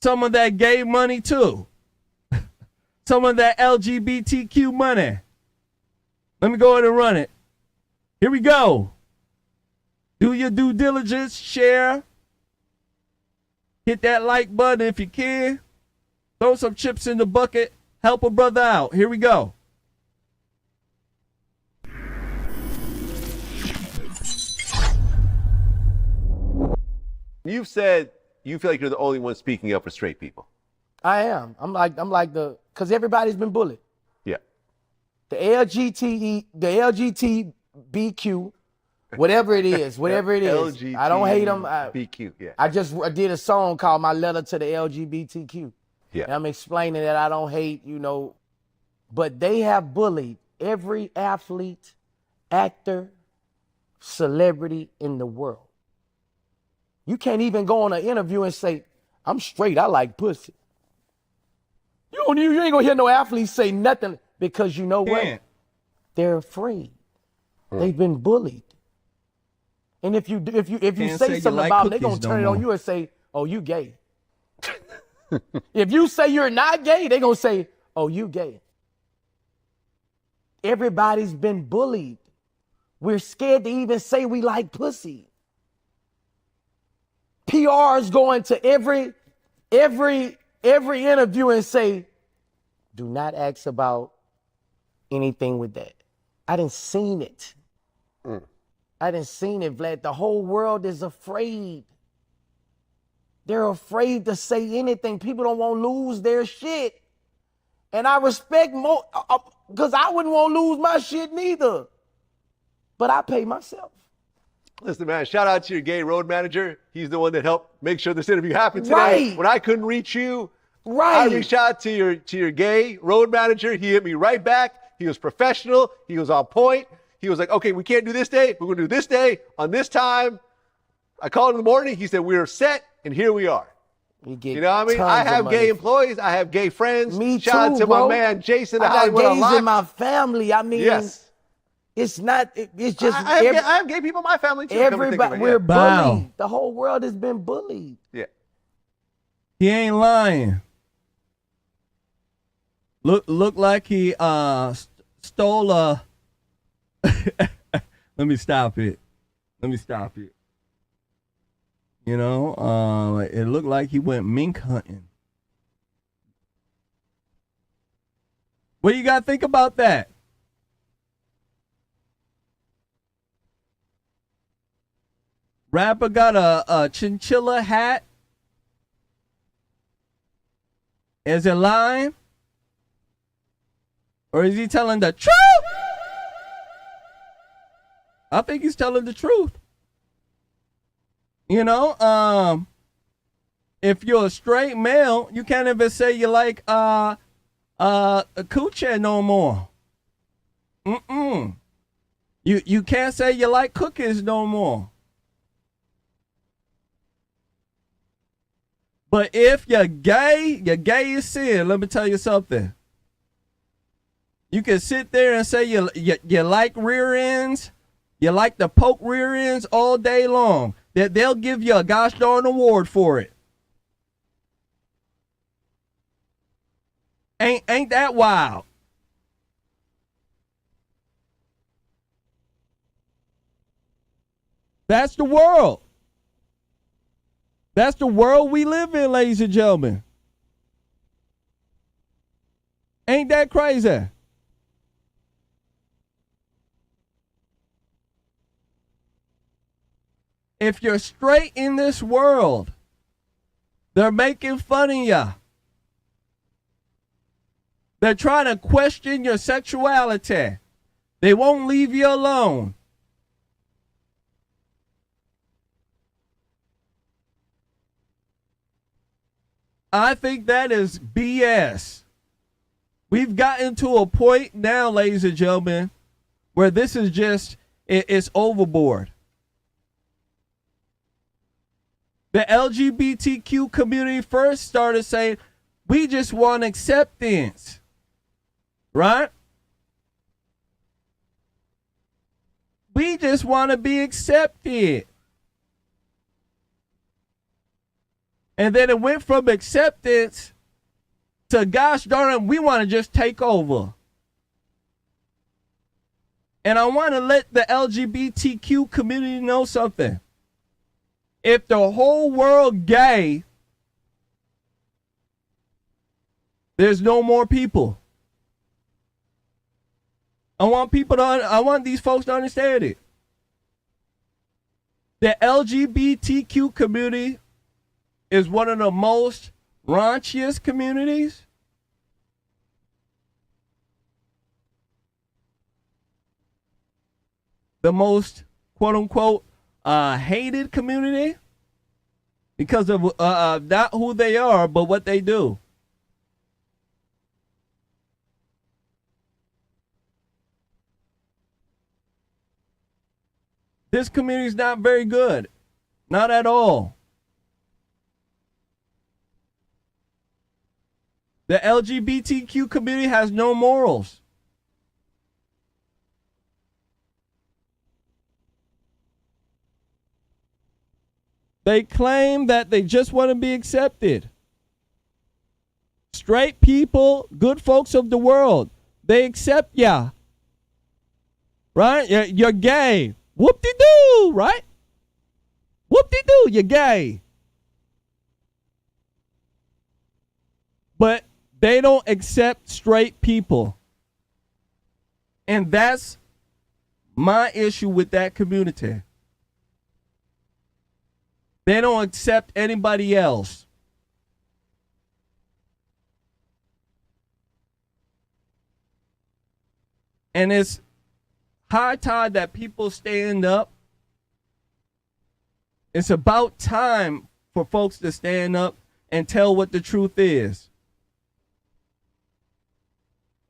Speaker 3: of that gay money too? Some of that LGBTQ money? Let me go ahead and run it. Here we go. Do your due diligence, share. Hit that like button if you can. Throw some chips in the bucket. Help a brother out. Here we go.
Speaker 13: You've said you feel like you're the only one speaking up for straight people.
Speaker 14: I am. I'm like because everybody's been bullied.
Speaker 13: Yeah.
Speaker 14: The LGBTQ, whatever it is. I don't hate them.
Speaker 13: LGBTQ, yeah.
Speaker 14: I did a song called My Letter to the LGBTQ.
Speaker 13: Yeah.
Speaker 14: And I'm explaining that I don't hate, but they have bullied every athlete, actor, celebrity in the world. You can't even go on an interview and say, I'm straight, I like pussy. You ain't gonna hear no athlete say nothing because you know what?
Speaker 3: Yeah.
Speaker 14: They're afraid. They've been bullied. And if you say something about them, they're gonna turn it on you and say, oh, you gay. If you say you're not gay, they're gonna say, oh, you gay. Everybody's been bullied. We're scared to even say we like pussy. PRs going to every interview and say, do not ask about anything with that. I done seen it. I done seen it, Vlad. The whole world is afraid. They're afraid to say anything. People don't want to lose their shit. And I respect more, because I wouldn't want to lose my shit neither. But I pay myself.
Speaker 13: Listen, man, shout out to your gay road manager. He's the one that helped make sure this interview happened today.
Speaker 14: Right.
Speaker 13: When I couldn't reach you,
Speaker 14: right.
Speaker 13: I reached out to your gay road manager. He hit me right back. He was professional. He was on point. He was like, okay, we can't do this day. We're going to do this day on this time. I called him in the morning. He said, we're set, and here we are.
Speaker 14: You
Speaker 13: know what I mean? I have gay employees. I have gay friends.
Speaker 14: Me
Speaker 13: Shout
Speaker 14: too,
Speaker 13: out to
Speaker 14: bro.
Speaker 13: my man, Jason.
Speaker 14: I got gays in my family. I mean,
Speaker 13: yes.
Speaker 14: It's not, it's just.
Speaker 13: I have gay people in my family too.
Speaker 14: Everybody, we're bullied.
Speaker 3: Wow.
Speaker 14: The whole world has been bullied.
Speaker 13: Yeah.
Speaker 3: He ain't lying. Look like he stole a. Let me stop it. You know, it looked like he went mink hunting. What do you got to think about that? Rapper got a chinchilla hat. Is it lying? Or is he telling the truth? I think he's telling the truth. You know, if you're a straight male, you can't even say you like a coochie no more. You can't say you like cookies no more. But if you're gay is sin. Let me tell you something. You can sit there and say you like rear ends, you like to poke rear ends all day long. That they'll give you a gosh darn award for it. Ain't that wild? That's the world. That's the world we live in, ladies and gentlemen. Ain't that crazy? If you're straight in this world, they're making fun of you. They're trying to question your sexuality. They won't leave you alone. I think that is BS. We've gotten to a point now, ladies and gentlemen, where this is just, it's overboard. The LGBTQ community first started saying, we just want acceptance. right? We just want to be accepted. And then it went from acceptance to, gosh darn it, we want to just take over. And I want to let the LGBTQ community know something. If the whole world gay, there's no more people. I want these folks to understand it. The LGBTQ community is one of the most raunchiest communities. The most, quote unquote, hated community because of not who they are, but what they do. This community is not very good. Not at all. The LGBTQ community has no morals. They claim that they just want to be accepted. Straight people, good folks of the world, they accept ya. Right? You're gay. Whoop-de-doo, right? Whoop-de-doo, you're gay. But they don't accept straight people. And that's my issue with that community. They don't accept anybody else. And it's high time that people stand up. It's about time for folks to stand up and tell what the truth is.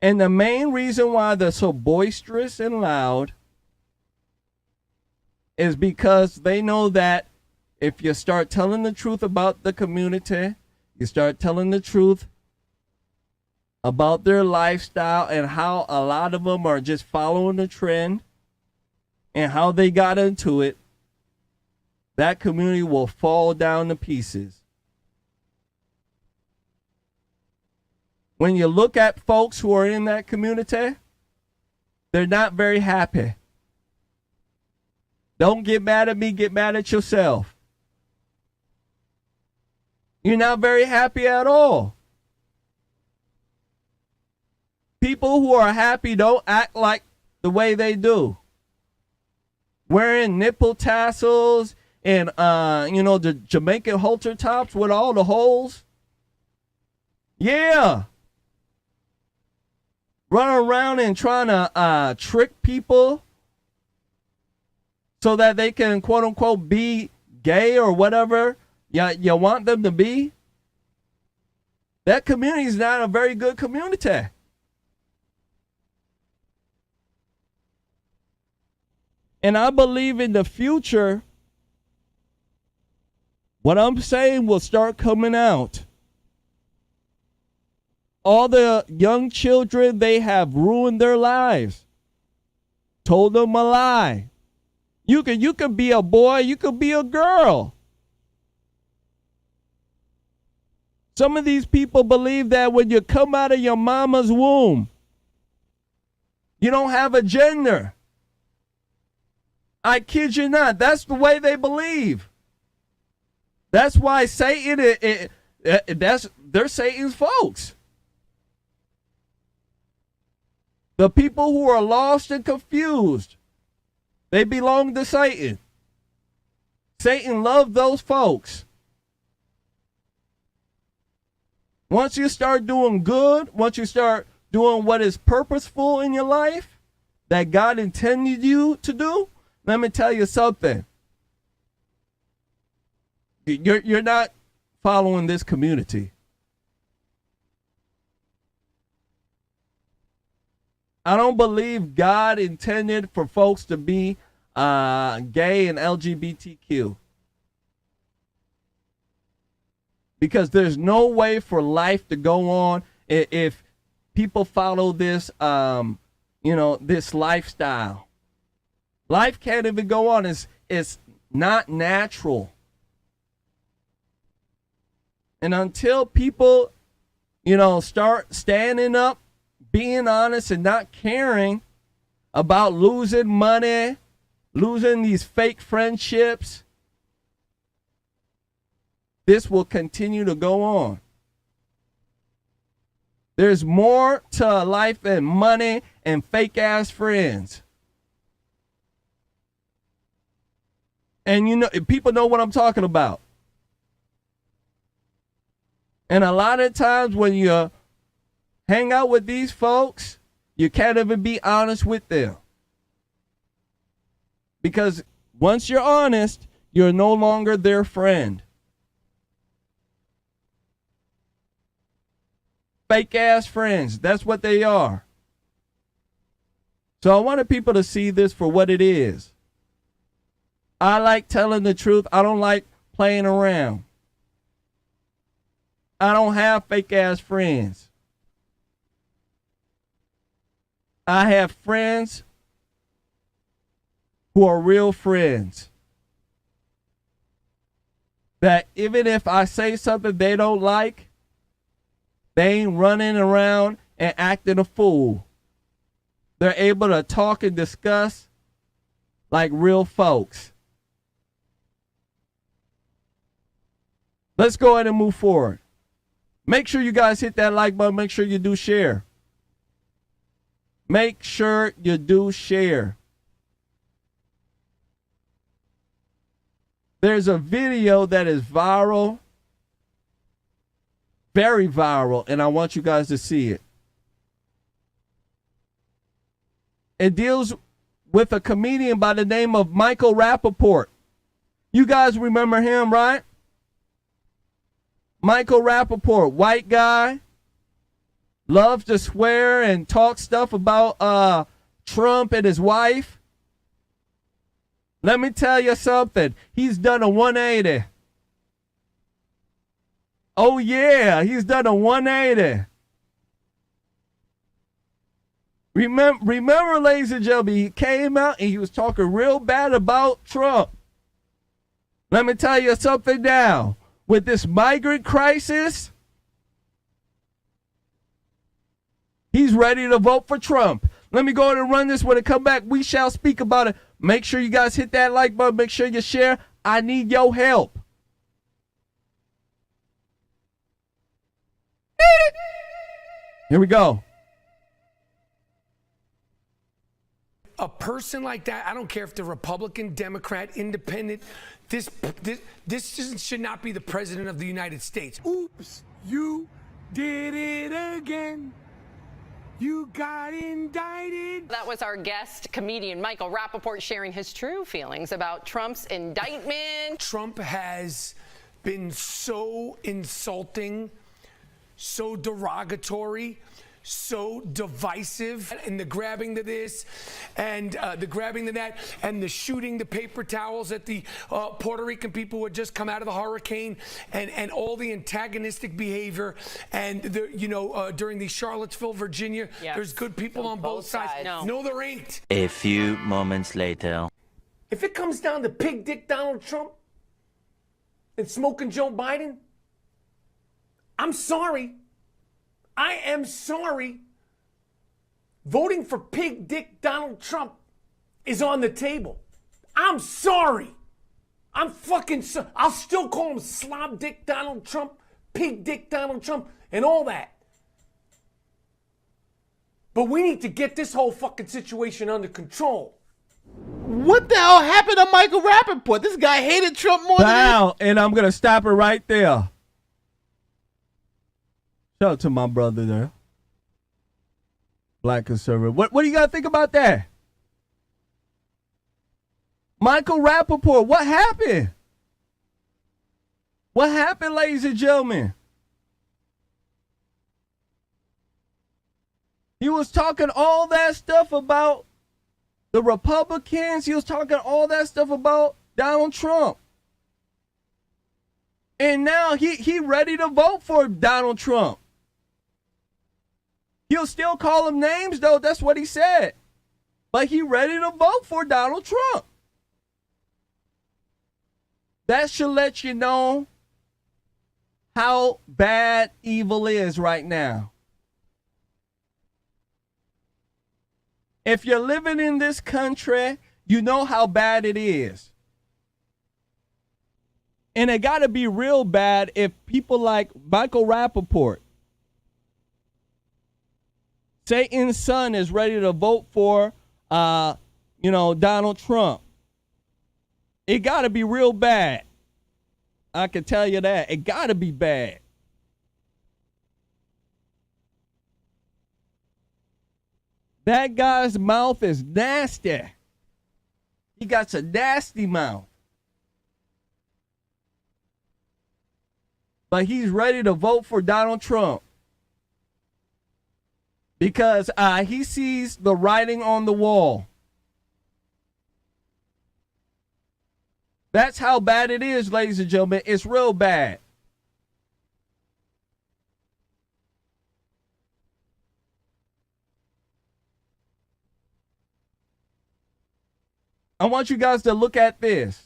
Speaker 3: And the main reason why they're so boisterous and loud is because they know that if you start telling the truth about the community, you start telling the truth about their lifestyle and how a lot of them are just following the trend and how they got into it, that community will fall down to pieces. When you look at folks who are in that community, they're not very happy. Don't get mad at me, get mad at yourself. You're not very happy at all. People who are happy don't act like the way they do. Wearing nipple tassels and, the Jamaican halter tops with all the holes. Yeah. Running around and trying to trick people so that they can, quote unquote, be gay or whatever you want them to be. That community is not a very good community. And I believe in the future, what I'm saying will start coming out. All the young children, they have ruined their lives. Told them a lie. You can be a boy, you can be a girl. Some of these people believe that when you come out of your mama's womb, you don't have a gender. I kid you not. That's the way they believe. That's why Satan, they're Satan's folks. The people who are lost and confused, they belong to Satan. Satan loved those folks. Once you start doing good, once you start doing what is purposeful in your life that God intended you to do, let me tell you something. You're not following this community. I don't believe God intended for folks to be gay and LGBTQ. Because there's no way for life to go on if people follow this, this lifestyle. Life can't even go on. It's not natural. And until people, start standing up, being honest, and not caring about losing money, losing these fake friendships, this will continue to go on. There's more to life than money and fake ass friends. And people know what I'm talking about. And a lot of times when you hang out with these folks, you can't even be honest with them. Because once you're honest, you're no longer their friend. Fake ass friends, that's what they are. So I wanted people to see this for what it is. I like telling the truth. I don't like playing around. I don't have fake ass friends. I have friends who are real friends. That even if I say something they don't like, they ain't running around and acting a fool. They're able to talk and discuss like real folks. Let's go ahead and move forward. Make sure you guys hit that like button. Make sure you do share. Make sure you do share. There's a video that is viral. Very viral, and I want you guys to see it. It deals with a comedian by the name of Michael Rappaport. You guys remember him, right? Michael Rappaport, white guy, loves to swear and talk stuff about Trump and his wife. Let me tell you something. He's done a 180. Oh, yeah, he's done a 180. Remember, ladies and gentlemen, he came out and he was talking real bad about Trump. Let me tell you something now. With this migrant crisis, he's ready to vote for Trump. Let me go ahead and run this. When it come back, we shall speak about it. Make sure you guys hit that like button. Make sure you share. I need your help. Here we go.
Speaker 15: A person like that, I don't care if they're Republican, Democrat, Independent, this should not be the president of the United States. Oops, you did it again. You got indicted.
Speaker 16: That was our guest, comedian Michael Rappaport, sharing his true feelings about Trump's indictment.
Speaker 15: Trump has been so insulting, so derogatory, so divisive, and the grabbing to this and the grabbing to that and the shooting the paper towels at the Puerto Rican people who had just come out of the hurricane and all the antagonistic behavior and during the Charlottesville, Virginia, there's good people on both sides. No, there ain't.
Speaker 17: A few moments later.
Speaker 15: If it comes down to pig dick Donald Trump and smoking Joe Biden, I'm sorry. I am sorry. Voting for pig dick Donald Trump is on the table. I'm sorry. I'm fucking sorry. I'll still call him slob dick Donald Trump, pig dick Donald Trump, and all that. But we need to get this whole fucking situation under control.
Speaker 18: What the hell happened to Michael Rappaport? This guy hated Trump more
Speaker 3: Wow, and I'm going to stop it right there. Shout out to my brother there. Black conservative. What do you got to think about that? Michael Rappaport, what happened? What happened, ladies and gentlemen? He was talking all that stuff about the Republicans. He was talking all that stuff about Donald Trump. And now he ready to vote for Donald Trump. He'll still call them names, though. That's what he said. But he ready to vote for Donald Trump. That should let you know how bad evil is right now. If you're living in this country, you know how bad it is. And it got to be real bad if people like Michael Rappaport, Satan's son, is ready to vote for, Donald Trump. It got to be real bad. I can tell you that. It got to be bad. That guy's mouth is nasty. He got a nasty mouth. But he's ready to vote for Donald Trump because he sees the writing on the wall. That's how bad it is, ladies and gentlemen. It's real bad. I want you guys to look at this.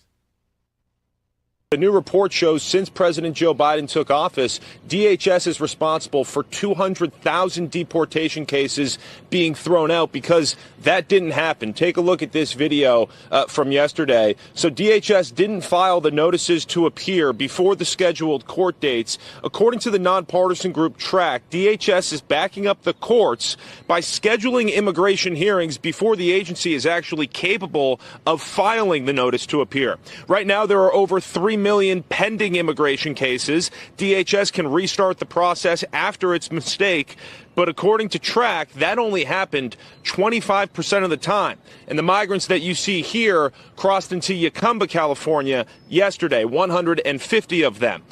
Speaker 19: A new report shows since President Joe Biden took office, DHS is responsible for 200,000 deportation cases being thrown out because that didn't happen. Take a look at this video from yesterday. So DHS didn't file the notices to appear before the scheduled court dates. According to the nonpartisan group Track, DHS is backing up the courts by scheduling immigration hearings before the agency is actually capable of filing the notice to appear. Right now, there are over 3 million pending immigration cases. DHS can restart the process after its mistake, but according to Track, that only happened 25% of the time. And the migrants that you see here crossed into Yucumba, California yesterday, 150 of them.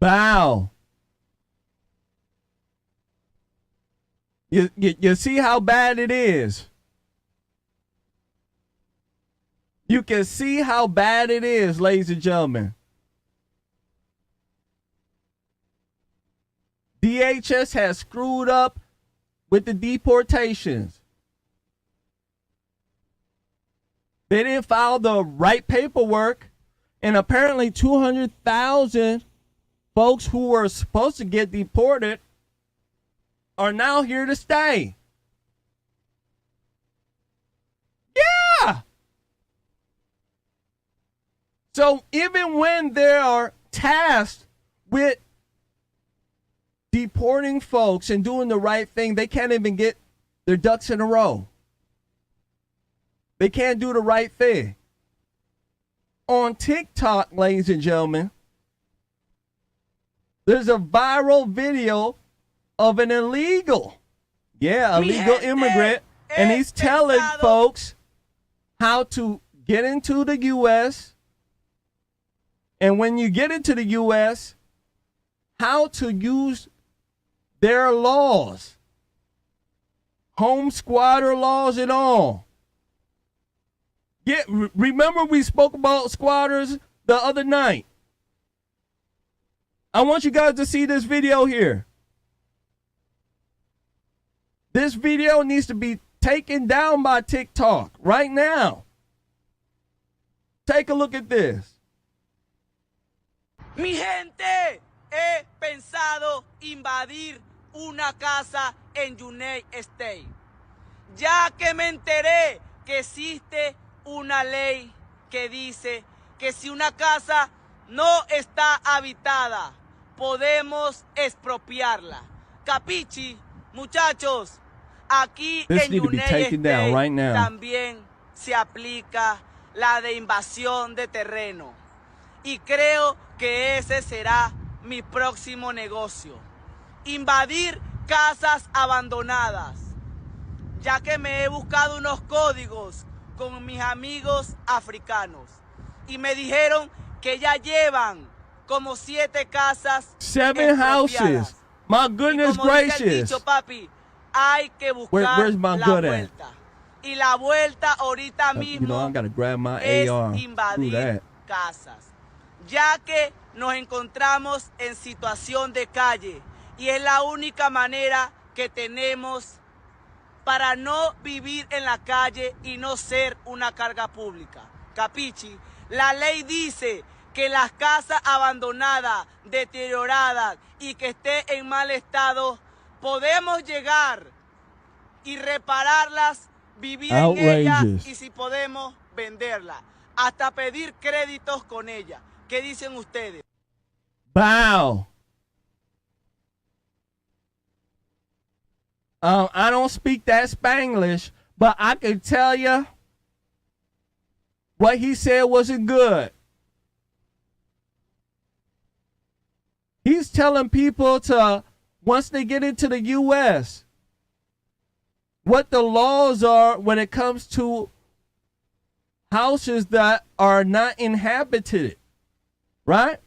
Speaker 3: Wow. You see how bad it is? You can see how bad it is, ladies and gentlemen. DHS has screwed up with the deportations. They didn't file the right paperwork, and apparently 200,000 folks who were supposed to get deported are now here to stay. Yeah! So even when they are tasked with deporting folks and doing the right thing, they can't even get their ducks in a row. They can't do the right thing. On TikTok, ladies and gentlemen, there's a viral video of an illegal immigrant, and he's telling folks how to get into the U.S., and when you get into the U.S., how to use their laws, home squatter laws and all. Remember we spoke about squatters the other night. I want you guys to see this video here. This video needs to be taken down by TikTok right now. Take a look at this.
Speaker 20: Mi gente, he pensado invadir una casa en United States, ya que me enteré que existe una ley que dice que si una casa no está habitada, podemos expropiarla. Capichi, muchachos, aquí en United States
Speaker 3: right now.
Speaker 20: También se aplica la de invasión de terreno. Y creo que ese será mi próximo negocio. Invadir casas abandonadas. Ya que me he buscado unos códigos con mis amigos africanos. Y me dijeron que ya llevan como 7 casas
Speaker 3: 7 houses. My goodness gracious.
Speaker 20: Dice el dicho, papi, hay que buscar
Speaker 3: where's my
Speaker 20: la
Speaker 3: good
Speaker 20: vuelta. Y la vuelta ahorita mismo
Speaker 3: I gotta grab my
Speaker 20: es
Speaker 3: AR.
Speaker 20: invadir casas. Ya que nos encontramos en situación de calle y es la única manera que tenemos para no vivir en la calle y no ser una carga pública. Capichi, la ley dice que las casas abandonadas, deterioradas y que esté en mal estado, podemos llegar y repararlas, vivir en ellas y si podemos venderlas, hasta pedir créditos con ellas. ¿Qué dicen ustedes?
Speaker 3: Wow. I don't speak that Spanglish, but I can tell you what he said wasn't good. He's telling people to, once they get into the U.S., what the laws are when it comes to houses that are not inhabited, right?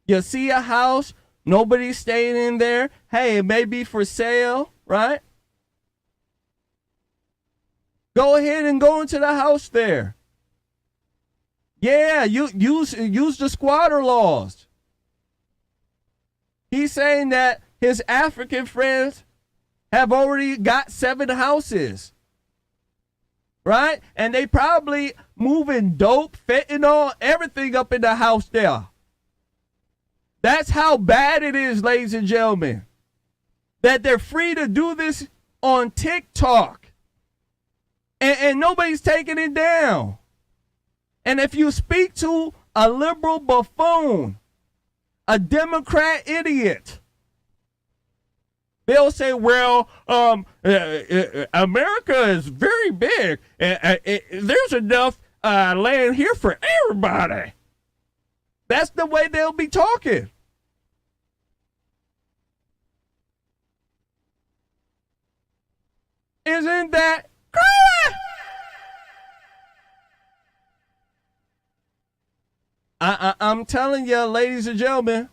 Speaker 3: You see a house, nobody's staying in there. Hey, it may be for sale, right? Go ahead and go into the house there. Yeah, you use the squatter laws. He's saying that his African friends have already got 7 houses, right? And they probably moving dope, fentanyl, everything up in the house there. That's how bad it is, ladies and gentlemen, that they're free to do this on TikTok. And nobody's taking it down. And if you speak to a liberal buffoon, a Democrat idiot, they'll say, well, America is very big. There's enough land here for everybody. That's the way they'll be talking. Isn't that crazy? I'm telling you, ladies and gentlemen,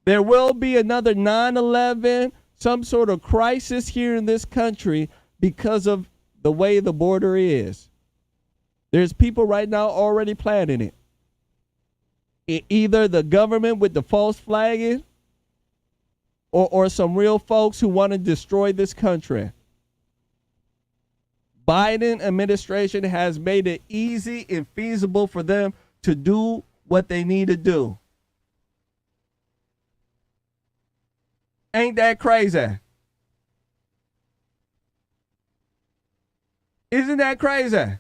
Speaker 3: there will be another 9/11, some sort of crisis here in this country because of the way the border is. There's people right now already planning it. Either the government with the false flagging or some real folks who want to destroy this country. Biden administration has made it easy and feasible for them to do what they need to do. Ain't that crazy? Isn't that crazy?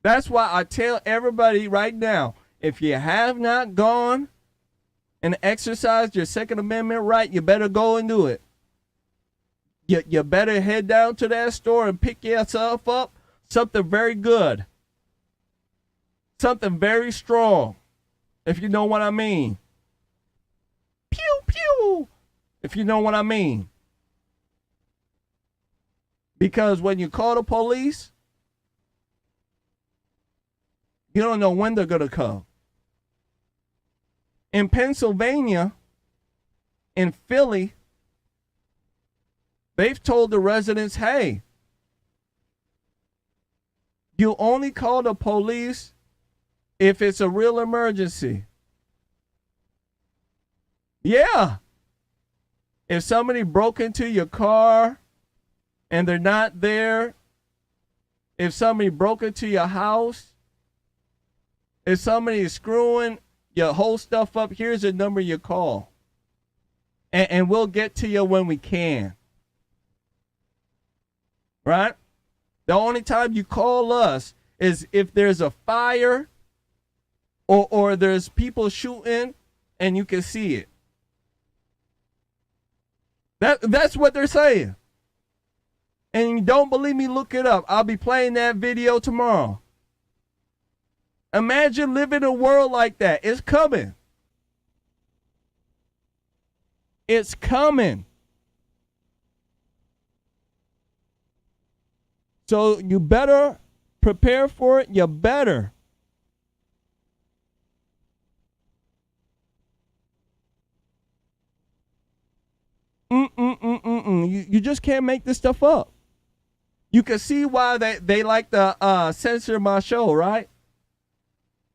Speaker 3: That's why I tell everybody right now, if you have not gone and exercised your Second Amendment right, you better go and do it. You better head down to that store and pick yourself up something very good. Something very strong, if you know what I mean. Pew, pew, if you know what I mean. Because when you call the police, you don't know when they're going to come. In Pennsylvania, in Philly, they've told the residents, hey, you only call the police if it's a real emergency. Yeah. If somebody broke into your car and they're not there, if somebody broke into your house, if somebody is screwing your whole stuff up, here's the number you call. And we'll get to you when we can. Right? The only time you call us is if there's a fire or there's people shooting and you can see it. That's what they're saying. And you don't believe me, look it up. I'll be playing that video tomorrow. Imagine living in a world like that. It's coming. It's coming. So you better prepare for it. You better. You just can't make this stuff up. You can see why they like to censor my show, right?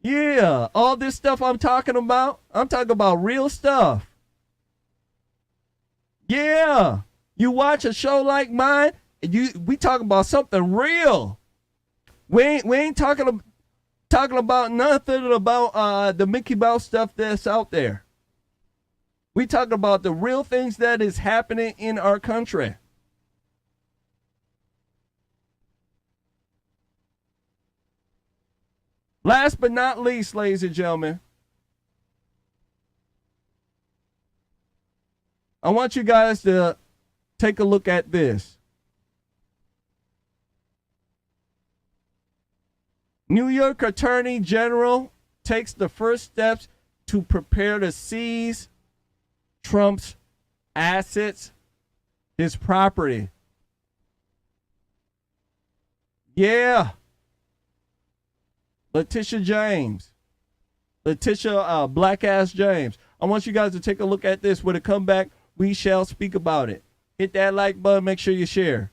Speaker 3: Yeah, all this stuff I'm talking about real stuff. Yeah, you watch a show like mine, and we talking about something real. We ain't talking about nothing about the Mickey Mouse stuff that's out there. We talking about the real things that is happening in our country. Last but not least, ladies and gentlemen, I want you guys to take a look at this. New York Attorney General takes the first steps to prepare to seize Trump's assets, his property. Yeah. Letitia Black Ass James. I want you guys to take a look at this. When it come back, we shall speak about it. Hit that like button. Make sure you share.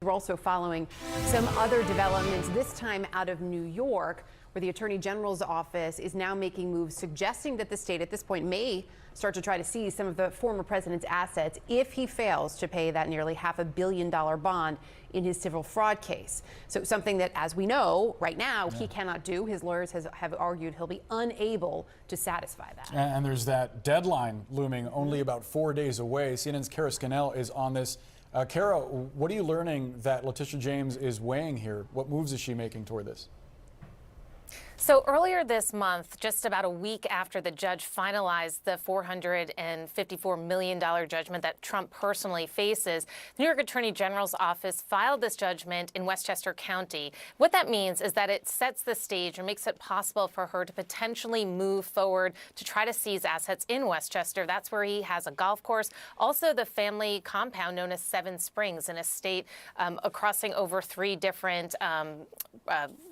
Speaker 21: We're also following some other developments, this time out of New York, where the Attorney General's office is now making moves suggesting that the state at this point may start to try to seize some of the former president's assets if he fails to pay that nearly $500 million bond in his civil fraud case. So something that, as we know, right now, he cannot do. His lawyers have argued he'll be unable to satisfy that.
Speaker 22: And there's that deadline looming only about 4 days away. CNN's Kara Scannell is on this. Kara, what are you learning that Letitia James is weighing here? What moves is she making toward this?
Speaker 23: So earlier this month, just about a week after the judge finalized the $454 million judgment that Trump personally faces, the New York Attorney General's office filed this judgment in Westchester County. What that means is that it sets the stage and makes it possible for her to potentially move forward to try to seize assets in Westchester. That's where he has a golf course. Also, the family compound known as Seven Springs, an estate crossing over 3 different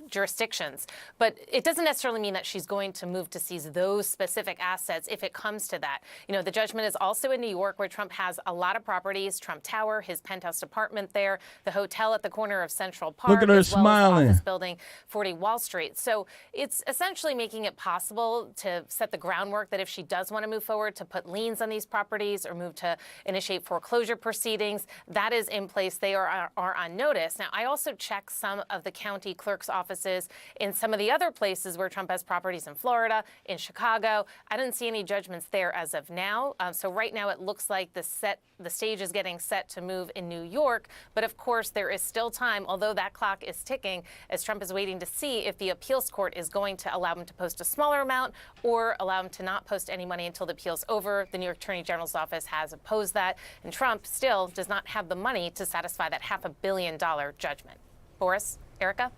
Speaker 23: jurisdictions. But it doesn't necessarily mean that she's going to move to seize those specific assets if it comes to that. You know, the judgment is also in New York, where Trump has a lot of properties: Trump Tower, his penthouse apartment there, the hotel at the corner of Central Park,
Speaker 3: Look at her
Speaker 23: as well
Speaker 3: smiling.
Speaker 23: as the office building 40 Wall Street. So it's essentially making it possible to set the groundwork that if she does want to move forward to put liens on these properties or move to initiate foreclosure proceedings, that is in place. They are on notice. Now, I also checked some of the county clerk's offices in some of the other places where Trump has properties in Florida, in Chicago. I didn't see any judgments there as of now. So right now it looks like the stage is getting set to move in New York. But of course, there is still time, although that clock is ticking, as Trump is waiting to see if the appeals court is going to allow him to post a smaller amount or allow him to not post any money until the appeal's over. The New York Attorney General's office has opposed that, and Trump still does not have the money to satisfy that $500 million judgment. Boris, Erica?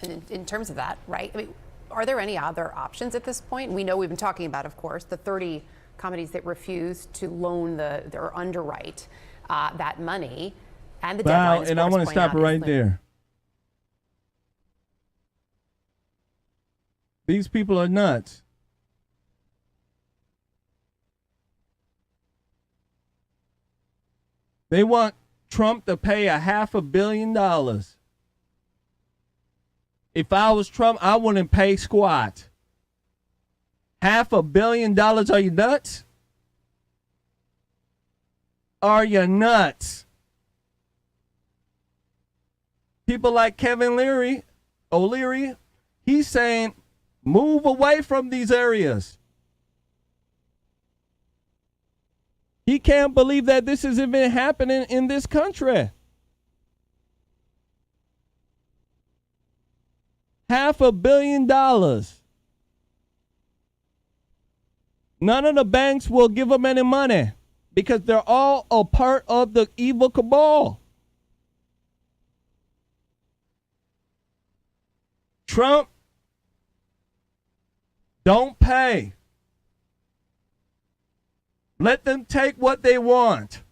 Speaker 21: And in terms of that, right? I mean, are there any other options at this point? We know we've been talking about, of course, the 30 companies that refuse to loan or underwrite that money, and the deadlines.
Speaker 3: And I want to stop it right there. These people are nuts. They want Trump to pay $500 million. If I was Trump, I wouldn't pay squat. $500 million? Are you nuts? Are you nuts? People like Kevin O'Leary, he's saying, move away from these areas. He can't believe that this is even happening in this country. $500 million. None of the banks will give them any money because they're all a part of the evil cabal. Trump, don't pay. Let them take what they want.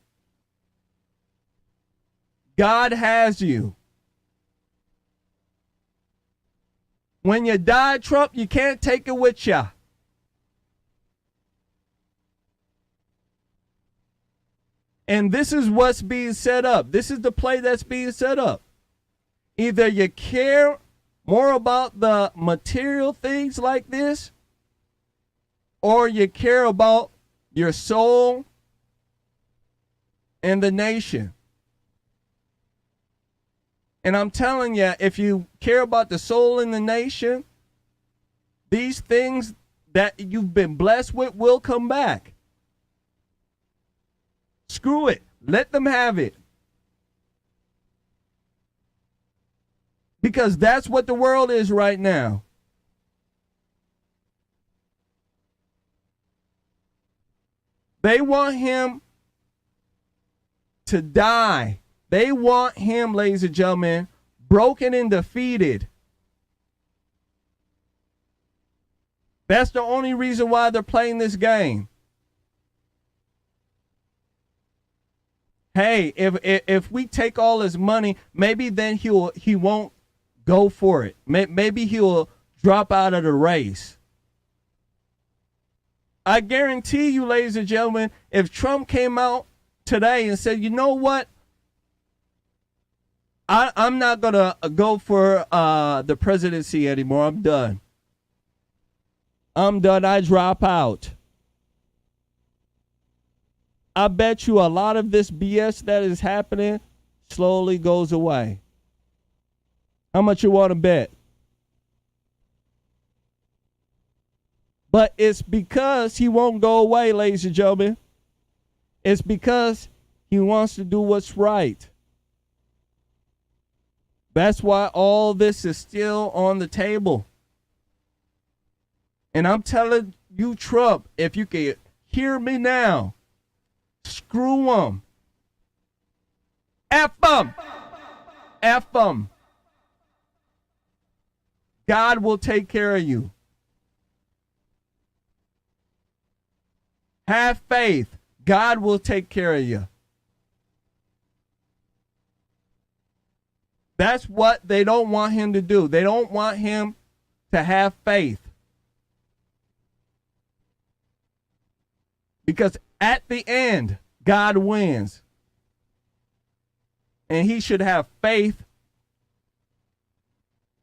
Speaker 3: God has you. When you die, Trump, you can't take it with you. And this is what's being set up. This is the play that's being set up. Either you care more about the material things like this, or you care about your soul and the nation? And I'm telling you, if you care about the soul and the nation, these things that you've been blessed with will come back. Screw it. Let them have it. Because that's what the world is right now. They want him to die. They want him, ladies and gentlemen, broken and defeated. That's the only reason why they're playing this game. Hey, if we take all his money, maybe then he won't go for it. Maybe he'll drop out of the race. I guarantee you, ladies and gentlemen, if Trump came out today and said, you know what? I'm not going to go for the presidency anymore. I'm done. I drop out. I bet you a lot of this BS that is happening slowly goes away. How much you want to bet? But it's because he won't go away, ladies and gentlemen. It's because he wants to do what's right. That's why all this is still on the table. And I'm telling you, Trump, if you can hear me now, screw them. F them. F them. God will take care of you. Have faith. God will take care of you. That's what they don't want him to do. They don't want him to have faith. Because at the end, God wins. And he should have faith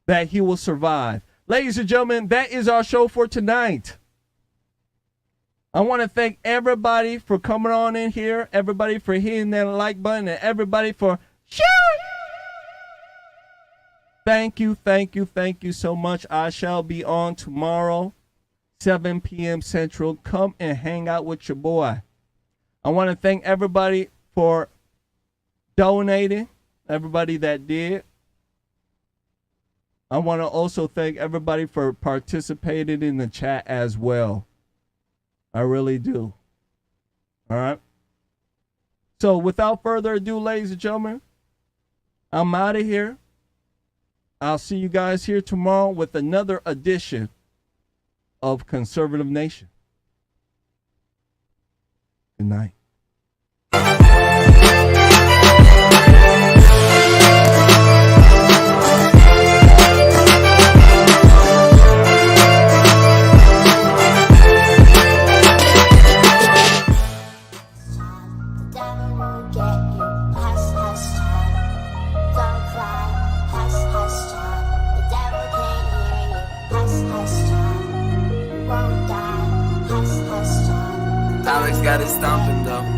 Speaker 3: that he will survive. Ladies and gentlemen, that is our show for tonight. I want to thank everybody for coming on in here, everybody for hitting that like button, and everybody for sharing. Thank you so much. I shall be on tomorrow, 7 p.m. Central. Come and hang out with your boy. I want to thank everybody for donating, everybody that did. I want to also thank everybody for participating in the chat as well. I really do. All right. So without further ado, ladies and gentlemen, I'm out of here. I'll see you guys here tomorrow with another edition of Conservative Nation. Good night.
Speaker 1: Alex got it stomping though.